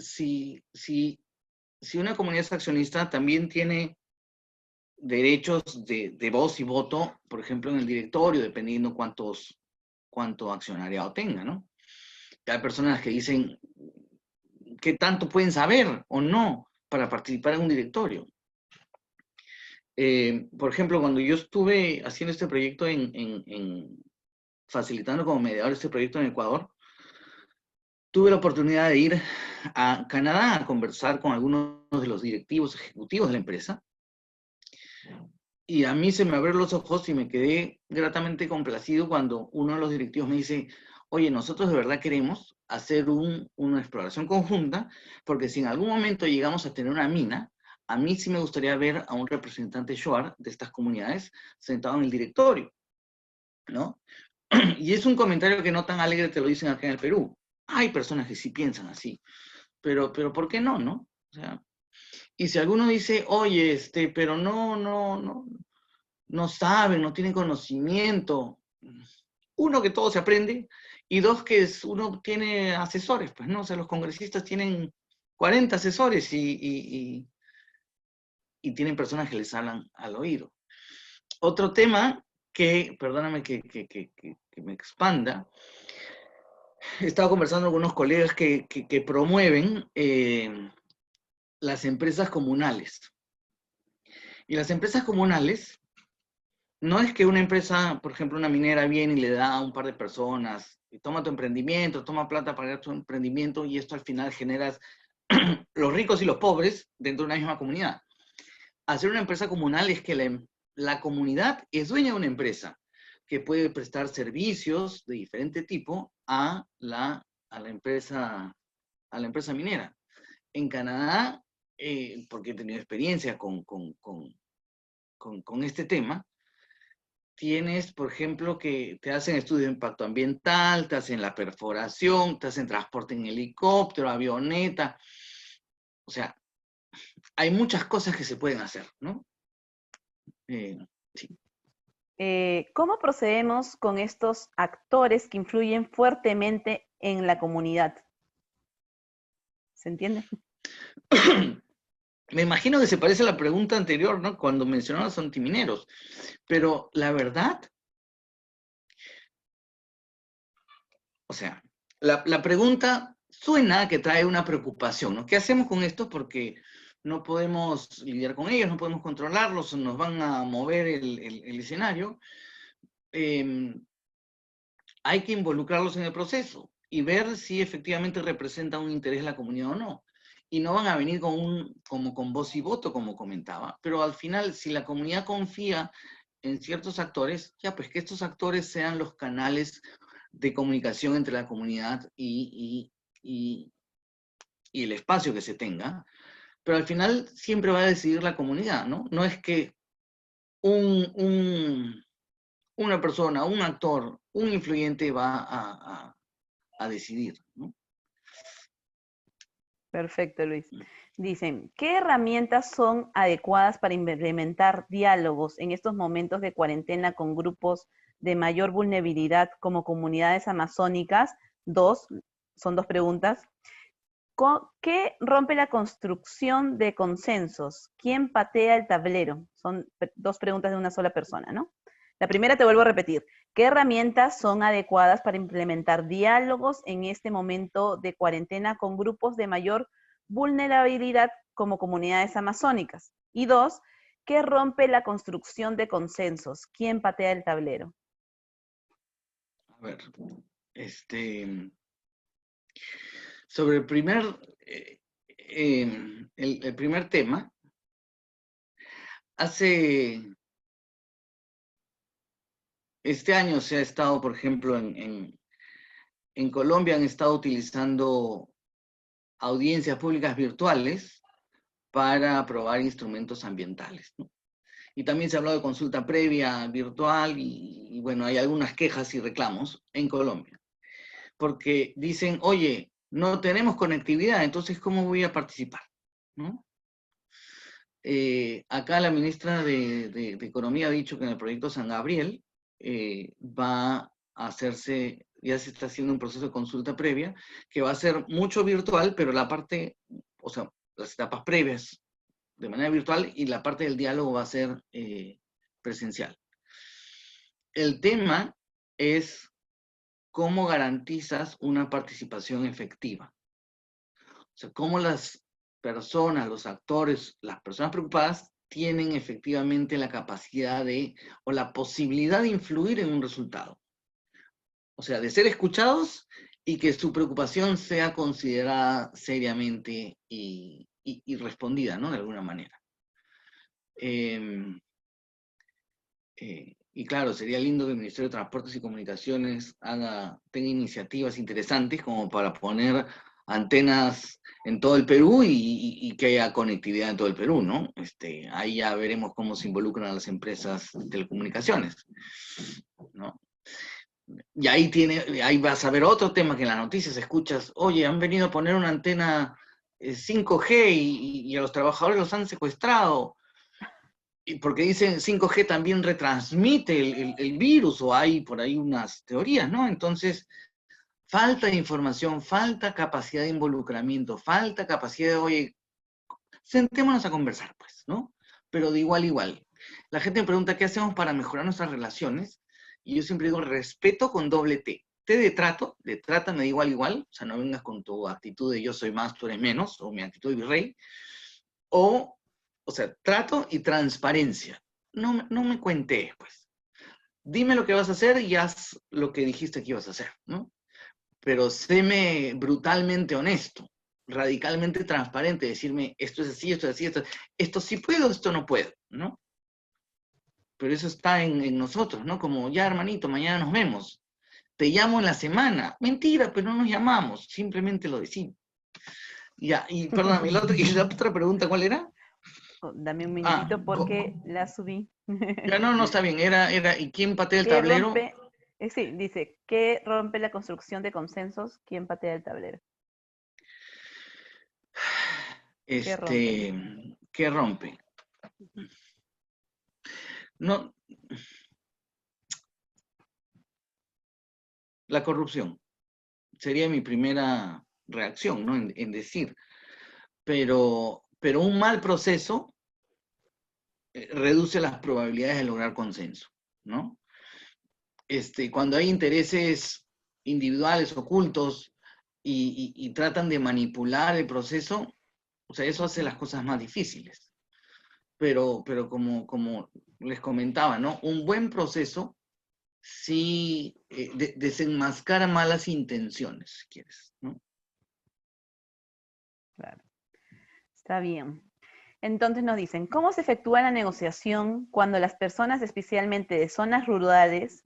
una comunidad es accionista, también tiene derechos de voz y voto, por ejemplo, en el directorio, dependiendo cuánto accionariado tenga, ¿no? Hay personas que dicen qué tanto pueden saber o no para participar en un directorio. Por ejemplo, cuando yo estuve haciendo este proyecto facilitando como mediador este proyecto en Ecuador, tuve la oportunidad de ir a Canadá a conversar con algunos de los directivos ejecutivos de la empresa. Y a mí se me abrieron los ojos y me quedé gratamente complacido cuando uno de los directivos me dice, oye, nosotros de verdad queremos hacer una exploración conjunta, porque si en algún momento llegamos a tener una mina, a mí sí me gustaría ver a un representante Shuar de estas comunidades sentado en el directorio, ¿no? Y es un comentario que no tan alegre te lo dicen acá en el Perú. Hay personas que sí piensan así, pero ¿por qué no, no? O sea, y si alguno dice, oye, pero no saben, no tienen conocimiento. Uno, que todo se aprende, y dos, que uno tiene asesores, pues, ¿no? O sea, los congresistas tienen 40 asesores y tienen personas que les hablan al oído. Otro tema perdóname que me expanda, he estado conversando con algunos colegas que promueven las empresas comunales. Y las empresas comunales no es que una empresa, por ejemplo, una minera viene y le da a un par de personas, y toma tu emprendimiento, toma plata para tu emprendimiento, y esto al final generas los ricos y los pobres dentro de una misma comunidad. Hacer una empresa comunal es que la comunidad es dueña de una empresa que puede prestar servicios de diferente tipo a la empresa minera. En Canadá, porque he tenido experiencia con este tema, tienes, por ejemplo, que te hacen estudio de impacto ambiental, te hacen la perforación, te hacen transporte en helicóptero, avioneta. O sea, hay muchas cosas que se pueden hacer, ¿no? Sí. ¿Cómo procedemos con estos actores que influyen fuertemente en la comunidad? ¿Se entiende? Me imagino que se parece a la pregunta anterior, ¿no? Cuando mencionaba a los antimineros. Pero la verdad, o sea, la pregunta suena que trae una preocupación, ¿no? ¿Qué hacemos con esto? Porque no podemos lidiar con ellos, no podemos controlarlos, nos van a mover el escenario. Hay que involucrarlos en el proceso y ver si efectivamente representa un interés de la comunidad o no. Y no van a venir como con voz y voto, como comentaba, pero al final, si la comunidad confía en ciertos actores, ya pues que estos actores sean los canales de comunicación entre la comunidad y el espacio que se tenga, pero al final siempre va a decidir la comunidad, ¿no? No es que una persona, un actor, un influyente va a decidir, ¿no? Perfecto, Luis. Dicen, ¿qué herramientas son adecuadas para implementar diálogos en estos momentos de cuarentena con grupos de mayor vulnerabilidad como comunidades amazónicas? Son dos preguntas. ¿Qué rompe la construcción de consensos? ¿Quién patea el tablero? Son dos preguntas de una sola persona, ¿no? La primera te vuelvo a repetir. ¿Qué herramientas son adecuadas para implementar diálogos en este momento de cuarentena con grupos de mayor vulnerabilidad como comunidades amazónicas. Y 2, ¿qué rompe la construcción de consensos? ¿Quién patea el tablero? A ver, sobre el primer, el primer tema, este año se ha estado, por ejemplo, en Colombia han estado utilizando audiencias públicas virtuales para aprobar instrumentos ambientales, ¿no? Y también se ha hablado de consulta previa virtual y bueno, hay algunas quejas y reclamos en Colombia. Porque dicen, oye, no tenemos conectividad, entonces ¿cómo voy a participar? ¿No? Acá la ministra de Economía ha dicho que en el proyecto San Gabriel va a hacerse, ya se está haciendo un proceso de consulta previa, que va a ser mucho virtual, pero la parte, o sea, las etapas previas de manera virtual y la parte del diálogo va a ser presencial. El tema es cómo garantizas una participación efectiva. O sea, cómo las personas, los actores, las personas preocupadas tienen efectivamente la capacidad de, o la posibilidad de influir en un resultado. O sea, de ser escuchados y que su preocupación sea considerada seriamente y respondida, ¿no? De alguna manera. Y claro, sería lindo que el Ministerio de Transportes y Comunicaciones tenga iniciativas interesantes como para poner antenas en todo el Perú y que haya conectividad en todo el Perú, ¿no? Ahí ya veremos cómo se involucran a las empresas de telecomunicaciones, ¿no? Y ahí vas a ver otro tema que en las noticias escuchas, oye, han venido a poner una antena 5G y a los trabajadores los han secuestrado. Y porque dicen 5G también retransmite el virus, o hay por ahí unas teorías, ¿no? Entonces, falta información, falta capacidad de involucramiento, falta capacidad de, oye, sentémonos a conversar, pues, ¿no? Pero de igual a igual. La gente me pregunta, ¿qué hacemos para mejorar nuestras relaciones? Y yo siempre digo, respeto con doble T. T de trátame de igual a igual, o sea, no vengas con tu actitud de yo soy más, tú eres menos, o mi actitud de virrey, o sea, trato y transparencia. No me cuentes, pues. Dime lo que vas a hacer y haz lo que dijiste que ibas a hacer, ¿no? Pero séme brutalmente honesto, radicalmente transparente, decirme esto es así, esto es así, esto sí puedo, esto no puedo, ¿no? Pero eso está en nosotros, ¿no? Como ya, hermanito, mañana nos vemos. Te llamo en la semana. Mentira, pero no nos llamamos, simplemente lo decimos. Ya, y perdón, y la otra pregunta, ¿cuál era? Dame un Ah, minutito porque la subí. ya no, está bien, ¿y quién patea el ¿Qué tablero? rompe? Sí, dice, ¿qué rompe la construcción de consensos? ¿Quién patea el tablero? ¿Qué rompe? ¿Qué rompe? No, la corrupción sería mi primera reacción, ¿no? En decir, pero un mal proceso reduce las probabilidades de lograr consenso, ¿no? Cuando hay intereses individuales ocultos y tratan de manipular el proceso, o sea, eso hace las cosas más difíciles. Pero como les comentaba, ¿no? Un buen proceso sí desenmascara malas intenciones, si quieres, ¿no? Claro, está bien. Entonces nos dicen, ¿cómo se efectúa la negociación cuando las personas, especialmente de zonas rurales,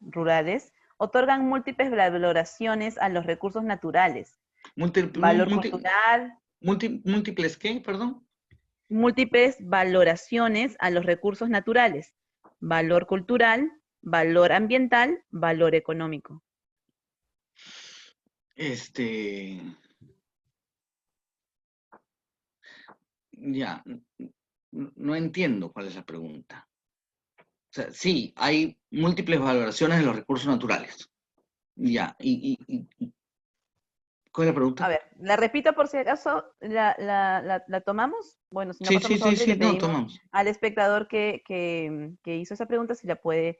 otorgan múltiples valoraciones a los recursos naturales? Valor cultural, ¿Múltiples qué, perdón? múltiples valoraciones a los recursos naturales. Valor cultural, valor ambiental, valor económico. Ya, no entiendo cuál es la pregunta. O sea, sí, hay múltiples valoraciones de los recursos naturales. Ya, ¿cuál es la pregunta? A ver, la repito por si acaso, ¿la tomamos? Bueno, si no pasamos a otra y Sí, le no, pedimos tomamos. al espectador que hizo esa pregunta si la puede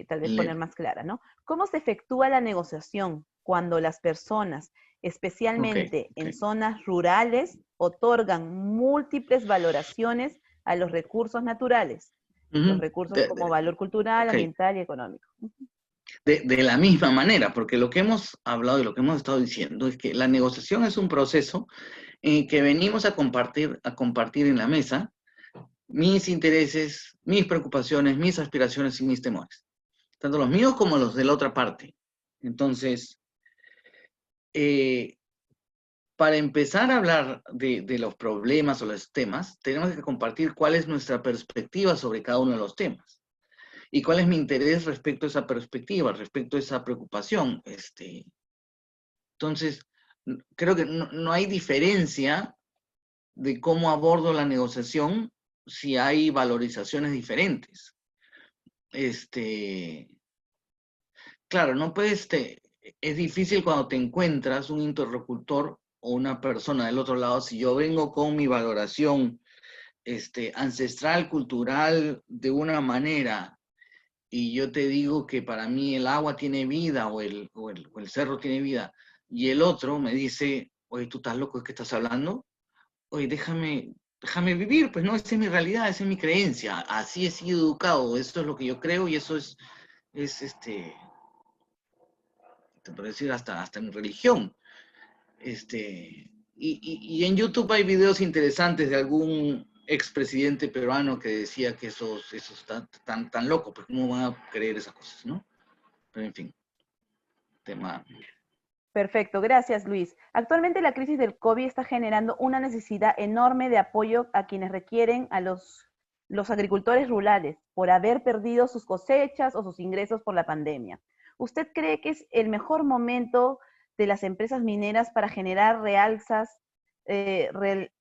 tal vez poner Leer. más clara, ¿no? ¿Cómo se efectúa la negociación cuando las personas, especialmente en ok. zonas rurales, otorgan múltiples valoraciones a los recursos naturales, los Ujú. recursos como valor cultural, Ok, ambiental y económico. de la misma manera, porque lo que hemos hablado y lo que hemos estado diciendo es que la negociación es un proceso en el que venimos a compartir en la mesa mis intereses, mis preocupaciones, mis aspiraciones y mis temores, tanto los míos como los de la otra parte. Entonces, eh, para empezar a hablar de los problemas o los temas, tenemos que compartir cuál es nuestra perspectiva sobre cada uno de los temas y cuál es mi interés respecto a esa perspectiva, respecto a esa preocupación. Entonces, creo que no hay diferencia de cómo abordo la negociación si hay valorizaciones diferentes. Este, claro, no puedes, es difícil cuando te encuentras un interlocutor o una persona del otro lado, si yo vengo con mi valoración ancestral, cultural, de una manera, y yo te digo que para mí el agua tiene vida o el cerro tiene vida, y el otro me dice, oye, tú estás loco, ¿de qué estás hablando? Oye, déjame vivir, pues no, esa es mi realidad, esa es mi creencia, así he sido educado, eso es lo que yo creo y eso es te puedo decir, hasta mi religión. Y en YouTube hay videos interesantes de algún expresidente peruano que decía que esos están tan locos, pues cómo van a creer esas cosas, ¿no? Pero en fin, tema. Perfecto, gracias Luis. Actualmente la crisis del COVID está generando una necesidad enorme de apoyo a quienes requieren a los agricultores rurales por haber perdido sus cosechas o sus ingresos por la pandemia. ¿Usted cree que es el mejor momento de las empresas mineras para generar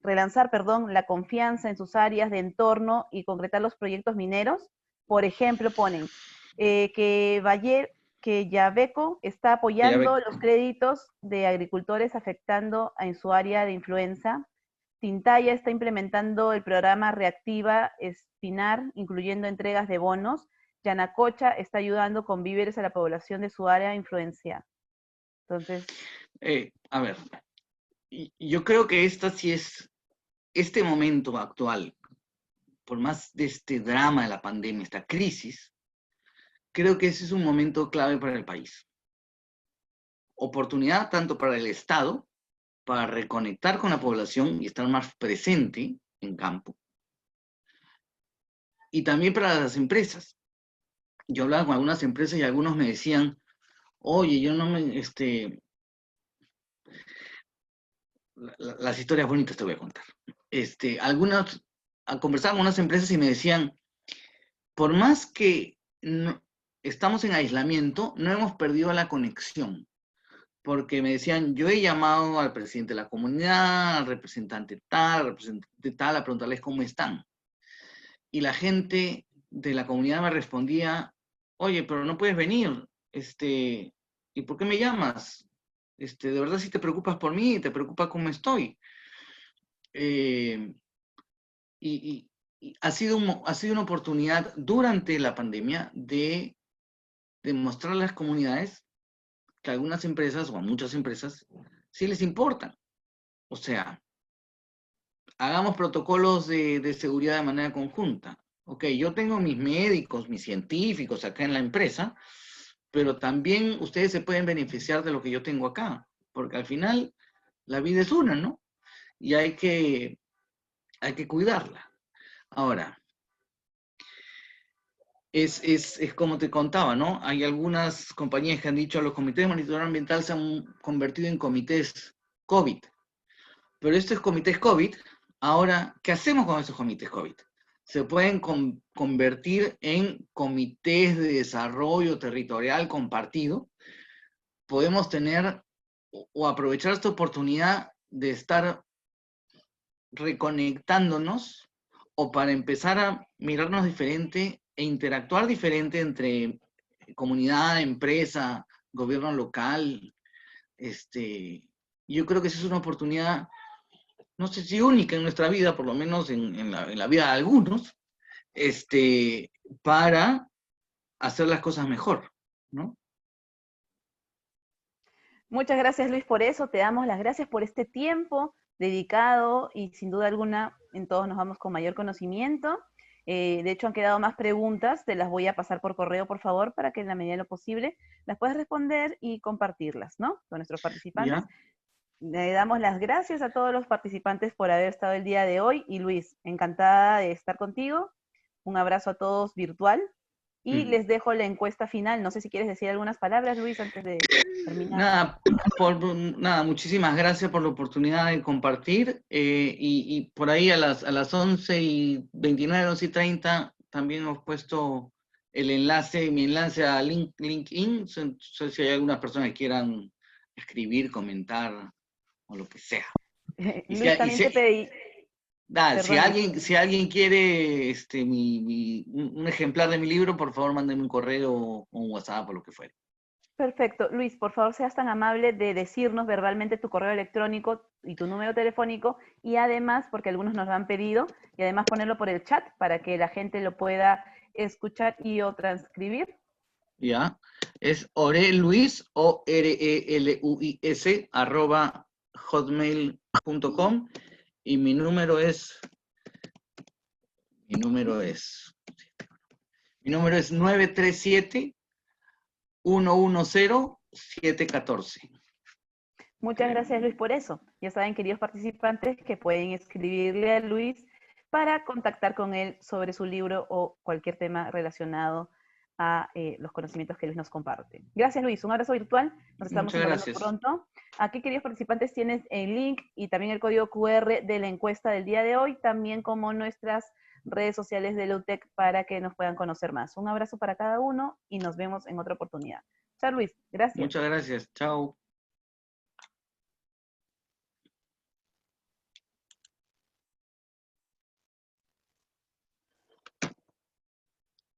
relanzar, perdón, la confianza en sus áreas de entorno y concretar los proyectos mineros? Por ejemplo, ponen que Yabeco está Ya ve, apoyando los créditos de agricultores afectando en su área de influenza. Tintaya está implementando el programa Reactiva Espinar, incluyendo entregas de bonos. Yanacocha está ayudando con víveres a la población de su área de influencia. Entonces, a ver, yo creo que esta sí es, este momento actual, por más de este drama de la pandemia, esta crisis, creo que ese es un momento clave para el país. Oportunidad tanto para el Estado, para reconectar con la población y estar más presente en campo, y también para las empresas. Yo hablaba con algunas empresas y algunos me decían, oye, yo no me, las historias bonitas te voy a contar. Algunas, conversaba con unas empresas y me decían, por más que estamos en aislamiento, no hemos perdido la conexión. Porque me decían, yo he llamado al presidente de la comunidad, al representante tal, a preguntarles cómo están. Y la gente de la comunidad me respondía, oye, pero no puedes venir, ¿y por qué me llamas? De verdad si te preocupas por mí, te preocupa cómo estoy. Eh, y ha sido una oportunidad durante la pandemia de demostrar a las comunidades que a algunas empresas o a muchas empresas sí les importan. O sea, hagamos protocolos de seguridad de manera conjunta. Ok, yo tengo mis médicos, mis científicos acá en la empresa, pero también ustedes se pueden beneficiar de lo que yo tengo acá, porque al final la vida es una, ¿no? Y hay que cuidarla. Ahora, es como te contaba, ¿no? Hay algunas compañías que han dicho los comités de monitoreo ambiental se han convertido en comités COVID. Pero estos comités COVID, ahora, ¿qué hacemos con esos comités COVID? Se pueden convertir en comités de desarrollo territorial compartido. Podemos tener o aprovechar esta oportunidad de estar reconectándonos o para empezar a mirarnos diferente e interactuar diferente entre comunidad, empresa, gobierno local. Yo creo que esa es una oportunidad, no sé si única en nuestra vida, por lo menos en la vida de algunos, para hacer las cosas mejor, ¿no? Muchas gracias, Luis, por eso. Te damos las gracias por este tiempo dedicado y sin duda alguna en todos nos vamos con mayor conocimiento. De hecho, han quedado más preguntas, te las voy a pasar por correo, por favor, para que en la medida de lo posible las puedas responder y compartirlas, ¿no? Con nuestros participantes. ¿Ya? Le damos las gracias a todos los participantes por haber estado el día de hoy. Y Luis, encantada de estar contigo. Un abrazo a todos virtual. Y Mm. les dejo la encuesta final. No sé si quieres decir algunas palabras, Luis, antes de terminar. Nada, muchísimas gracias por la oportunidad de compartir. Y por ahí a las 11:29, 11:30, también hemos puesto mi enlace a LinkedIn. No sé si hay algunas personas que quieran escribir, comentar o lo que sea. Y si, Luis, y también si, te pedí, si perdón, Luis. alguien quiere un ejemplar de mi libro, por favor, mándenme un correo o un WhatsApp o lo que fuere. Perfecto. Luis, por favor, seas tan amable de decirnos verbalmente tu correo electrónico y tu número telefónico y además, porque algunos nos lo han pedido, y además ponerlo por el chat para que la gente lo pueda escuchar y o transcribir. ¿Ya? Es oreluis, ORELUIS, @hotmail.com, y mi número es 937-110-714. Muchas gracias, Luis, por eso. Ya saben, queridos participantes, que pueden escribirle a Luis para contactar con él sobre su libro o cualquier tema relacionado a los conocimientos que Luis nos comparte. Gracias, Luis. Un abrazo virtual. Nos estamos Muchas encontrando gracias. pronto. Aquí, queridos participantes, tienes el link y también el código QR de la encuesta del día de hoy, también como nuestras redes sociales de LUTEC para que nos puedan conocer más. Un abrazo para cada uno y nos vemos en otra oportunidad. Chao, Luis. Gracias. Muchas gracias. Chao.